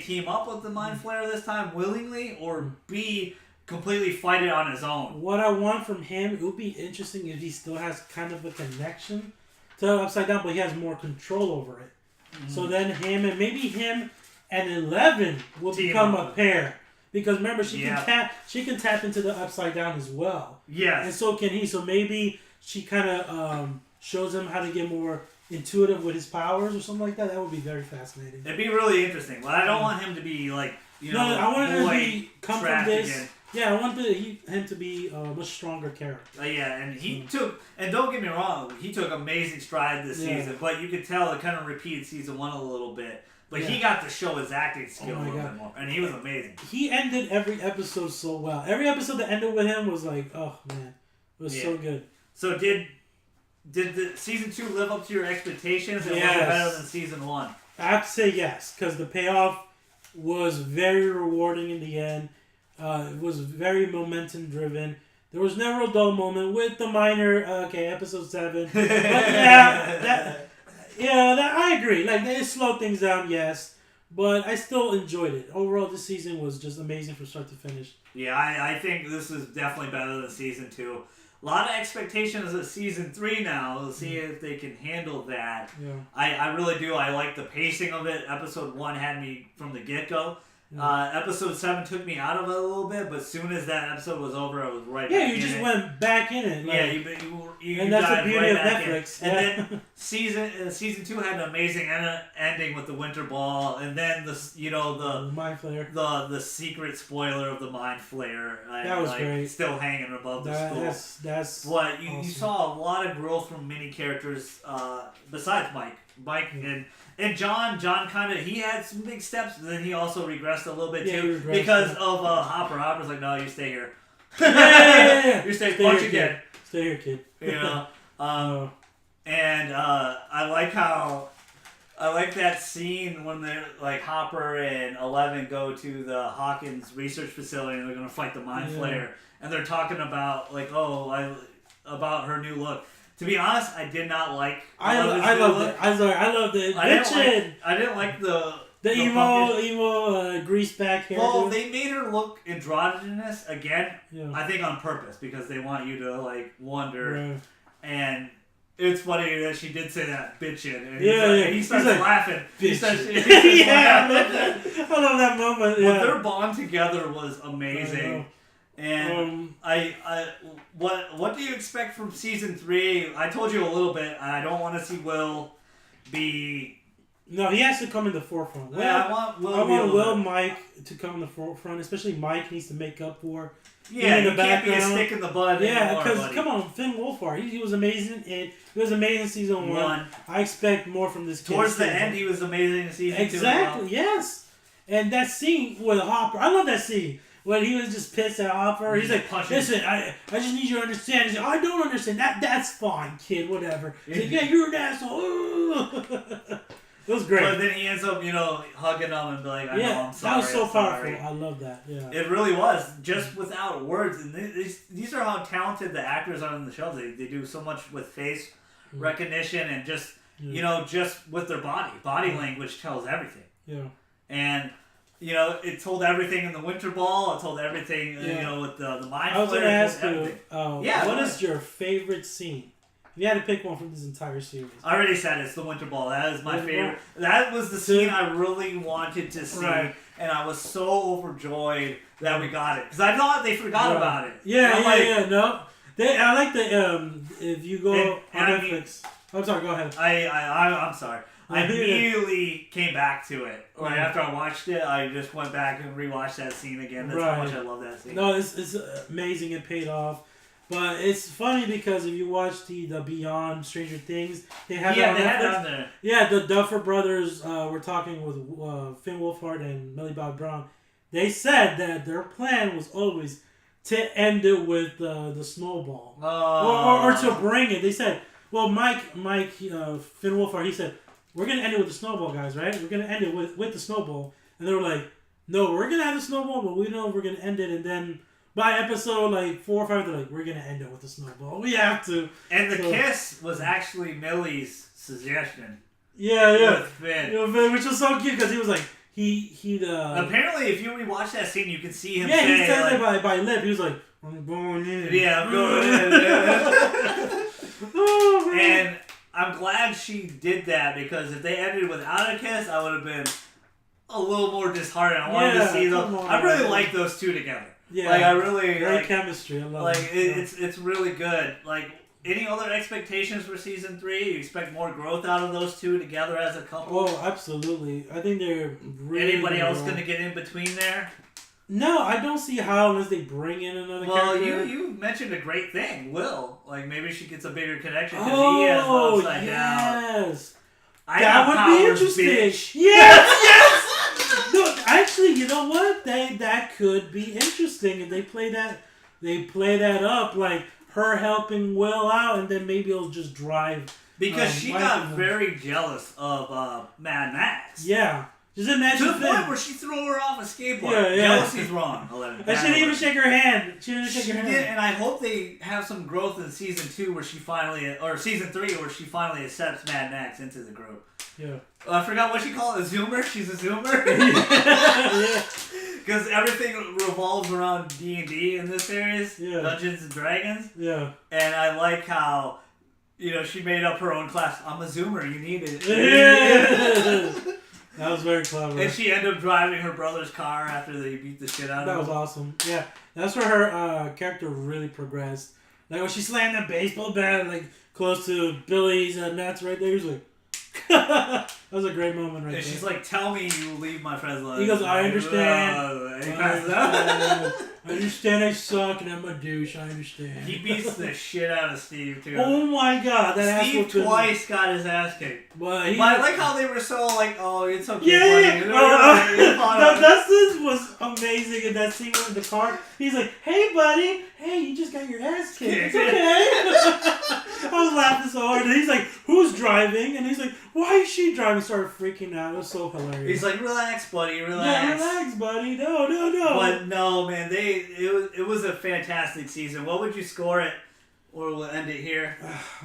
team up with the Mind Flayer this time willingly, or B, completely fight it on his own. What I want from him, it would be interesting if he still has kind of a connection to Upside Down, but he has more control over it. Mm-hmm. So then him and 11 will become a pair. Because remember, she can tap into the Upside Down as well. Yes. And so can he. So maybe she kind of shows him how to get more intuitive with his powers or something like that. That would be very fascinating. It'd be really interesting. But I don't want him to be I want him to come from this. Again. Yeah, I want him to be a much stronger character. And he took, and don't get me wrong, he took amazing stride this season. But you could tell it kind of repeated season 1 a little bit. But he got to show his acting skill a little bit more. And he was amazing. He ended every episode so well. Every episode that ended with him was like, oh man, it was so good. So did the season 2 live up to your expectations? And was it better than season 1? I have to say yes, because the payoff was very rewarding in the end. It was very momentum driven. There was never a dull moment with the minor. Episode 7. But I agree. They slowed things down, yes, but I still enjoyed it. Overall, this season was just amazing from start to finish. Yeah, I think this is definitely better than season 2. A lot of expectations of season 3 now. We'll see if they can handle that. Yeah. I really do. I like the pacing of it. Episode 1 had me from the get-go. Episode 7 took me out of it a little bit, but as soon as that episode was over, I was right Yeah, back you in just it. went back in it. Like, You and that's the dived beauty right of back Netflix. in. And then season 2 had an amazing ending with the Winter Ball, and then the Mind Flayer. the secret spoiler of the Mind Flayer. That was great. Still hanging above the school. That's But awesome. you saw a lot of growth from many characters besides Mike. And John kind of, he had some big steps, but then he also regressed a little bit too because of Hopper. Hopper's like, no, you stay here. Yeah. You stay punch here, again. Kid. Stay here, kid. You know, and I like that scene when they're like Hopper and 11 go to the Hawkins research facility and they're gonna fight the Mind Flayer, and they're talking about like, about her new look. To be honest, I did not like. I loved it. I'm sorry, I loved it. I didn't like the emo grease back hair. Well, they made her look androgynous again. Yeah. I think on purpose because they want you to like wonder. Right. And it's funny that she did say that bitchin'. And he starts like, laughing. Yeah, I love that. I love that moment. Yeah. But their bond together was amazing. And what do you expect from season 3? I told you a little bit. I don't want to see Will be. No, he has to come in the forefront. I want Will. Mike to come in the forefront. Especially Mike needs to make up for. Yeah, he can't be a stick in the bud. Yeah, because come on, Finn Wolfhard, he was amazing. He was amazing in season 1. I expect more from this kid. Towards the end, he was amazing in season 2. Exactly. Yes, and that scene with Hopper, I love that scene. When he was just pissed at Hopper, he's like, "Listen, I just need you to understand." He's like, "I don't understand that. That's fine, kid. Whatever." He's like, "Yeah, you're an asshole." It was great. But then he ends up, hugging them and be like, "I know, I'm sorry." That was so powerful. Sorry. I love that. Yeah, it really was just without words. And these are how talented the actors are on the show. They do so much with face recognition and just just with their body language tells everything. Yeah, and. It told everything in the Winter Ball. It told everything, with the Mind Flayer. I was going to ask you, what is your favorite scene? If you had to pick one from this entire series. I already said it's the Winter Ball. That is my favorite. That was the scene I really wanted to see, and I was so overjoyed that we got it. Because I thought they forgot about it. Yeah, no. I like the, if you go on Netflix. I'm sorry, go ahead. I'm sorry. I immediately came back to it. Right after I watched it, I just went back and rewatched that scene again. That's how much I love that scene. No, it's amazing. It paid off. But it's funny because if you watch the Beyond Stranger Things, they have it on Netflix. There. Yeah, the Duffer Brothers were talking with Finn Wolfhard and Millie Bob Brown. They said that their plan was always to end it with the snowball. Or to bring it. They said, well, Mike Finn Wolfhard, he said, we're going to end it with the snowball, guys, right? We're going to end it with the snowball. And they were like, no, we're going to have the snowball, but we don't know if we're going to end it. And then by episode 4 or 5, they're like, we're going to end it with the snowball. We have to. And the kiss was actually Millie's suggestion. Yeah. With Finn. Which was so cute because he was like, apparently, if you rewatch that scene, you can see him say he says it by lip. He was like, I'm going in. Yeah, I'm going in. Oh, man. And I'm glad she did that because if they ended without a kiss, I would have been a little more disheartened. I wanted to see them. I really like those two together. Yeah, I really great chemistry. I love it. It's really good. Any other expectations for season 3? You expect more growth out of those two together as a couple? Oh, absolutely. I think they're really. Anybody else going to get in between there? No, I don't see how unless they bring in another character. Well, you mentioned a great thing, Will. Maybe she gets a bigger connection because he has the upside down. Yes. That would be interesting. Bitch. Yes. No, actually, you know what? That could be interesting if they play that up like her helping Will out, and then maybe it'll just drive. Because she got very jealous of Mad Max. Yeah. Just imagine to the point where she threw her off a skateboard. Yeah. Jealousy's wrong. And she didn't even shake her hand. She did, and I hope they have some growth in season 2 where she finally, or season 3 where she finally accepts Mad Max into the group. Yeah. I forgot what she called it. A Zoomer? She's a Zoomer? Yeah. Because everything revolves around D&D in this series. Yeah. Dungeons and Dragons. Yeah. And I like how, she made up her own class. I'm a Zoomer. You need it. Yeah. That was very clever. And she ended up driving her brother's car after they beat the shit out of him. That was awesome. Yeah, that's where her character really progressed. Like when she slammed that baseball bat like close to Billy's nuts right there, he was like, that was a great moment right there. She's like, tell me you leave my friends alone. He goes, I understand. I understand I suck and I'm a douche. I understand. He beats the shit out of Steve, too. Oh my god. That Steve twice got his ass kicked. But I like how they were so like, oh, it's okay. Yeah. Dustin was amazing in that scene with the car. He's like, hey, buddy. Hey, you just got your ass kicked. It's okay. I was laughing so hard. And he's like, who's driving? And he's like, why is she driving? Started freaking out. It was so hilarious. He's like, relax, buddy, relax. Yeah, relax, buddy. No. But no, man, it was a fantastic season. What would you score it? Or we'll end it here.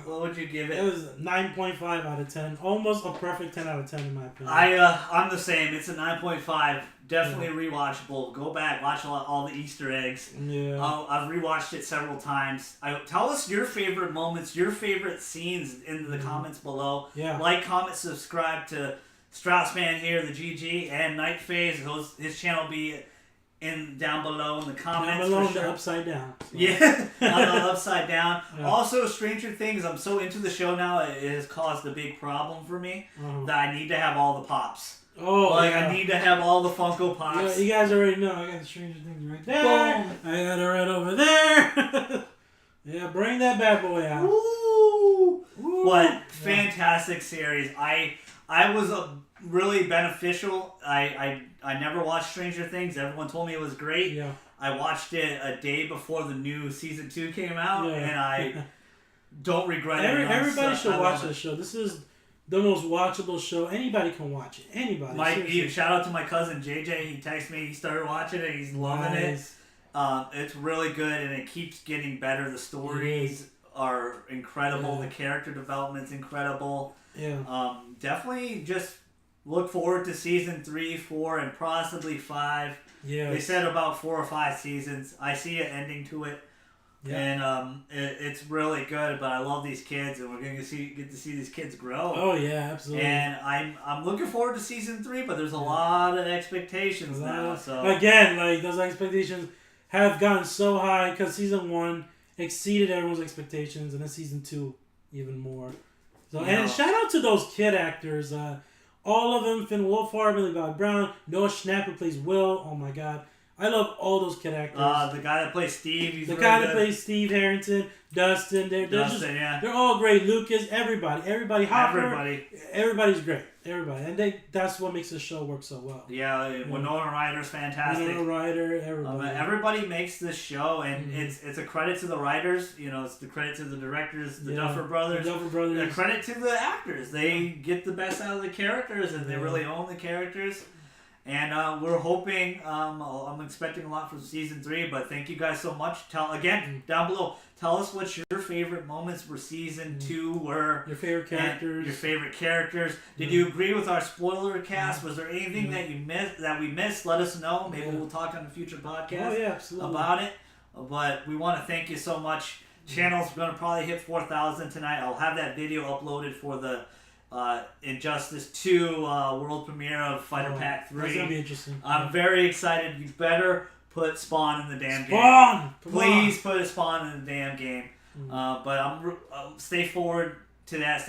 What would you give it? It was 9.5 out of 10. Almost a perfect 10 out of 10 in my opinion. I'm the same. It's a 9.5. Definitely rewatchable. Go back, watch all the Easter eggs. Yeah. I've rewatched it several times. Tell us your favorite moments, your favorite scenes in the comments below. Yeah. Like, comment, subscribe to Straussman here, the GG, and Night Phase. His channel will be down below in the comments. Down below for sure. The upside down. So. Yeah, on the upside down. Yeah. Also, Stranger Things, I'm so into the show now, it has caused a big problem for me that I need to have all the pops. Oh, I need to have all the Funko Pops. Yeah, you guys already know. I got the Stranger Things right there. Boom. I got it right over there. Yeah, bring that bad boy out. Woo! What fantastic series. I was really beneficial. I never watched Stranger Things. Everyone told me it was great. Yeah. I watched it a day before the new season 2 came out, and I don't regret it. Everybody should watch this show. This is the most watchable show. Anybody can watch it. Anybody. Shout out to my cousin JJ. He texted me. He started watching it. He's loving it. It's really good, and it keeps getting better. The stories are incredible. The character development's incredible. Yeah. Definitely just look forward to season 3, 4, and possibly 5. Yeah. They said about 4 or 5 seasons. I see an ending to it. Yeah. And it's really good, but I love these kids, and we're going to get to see these kids grow. Oh yeah, absolutely. And I'm looking forward to season 3, but there's a lot of expectations now. So again, like those expectations have gotten so high because season 1 exceeded everyone's expectations, and then season 2 even more. So and shout out to those kid actors, all of them: Finn Wolfhard, Millie Bobby Brown, Noah Schnapp who plays Will. Oh my god. I love all those kid actors. The guy that plays Steve, he's the really guy good. that plays Steve Harrington, Dustin. They're all great. Lucas, everybody, Hopper, everybody's great. Everybody, and that's what makes the show work so well. Yeah, Winona Ryder's fantastic. Winona Ryder, everybody. Everybody makes this show, and it's a credit to the writers. It's the credit to the directors, the Duffer Brothers. A credit to the actors. They get the best out of the characters, and they really own the characters. And we're hoping, I'm expecting a lot from season 3, but thank you guys so much. Again, down below, tell us what your favorite moments for season 2 were. Your favorite characters. Your favorite characters. Did you agree with our spoiler cast? Was there anything that we missed? Let us know. Maybe we'll talk on a future podcast about it. But we want to thank you so much. Channel's going to probably hit 4,000 tonight. I'll have that video uploaded for the Injustice 2 world premiere of Fighter Pack 3. That's going to be interesting. I'm very excited. You better put Spawn in the damn game. Please put a Spawn in the damn game. But stay forward to that.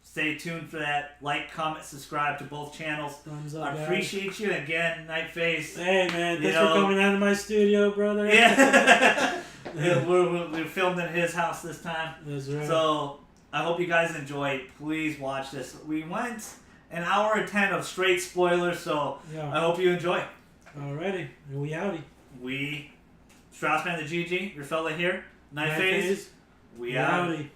Stay tuned for that. Like, comment, subscribe to both channels. Thumbs up, I appreciate you. Again, Night Phase. Hey, man. Thanks for coming out of my studio, brother. Yeah. we filmed in his house this time. That's right. So I hope you guys enjoyed. Please watch this. We went an hour and 10 of straight spoilers, so I hope you enjoy. Alrighty. We outie. Straussman the GG, your fella here. Night Phase. We outie.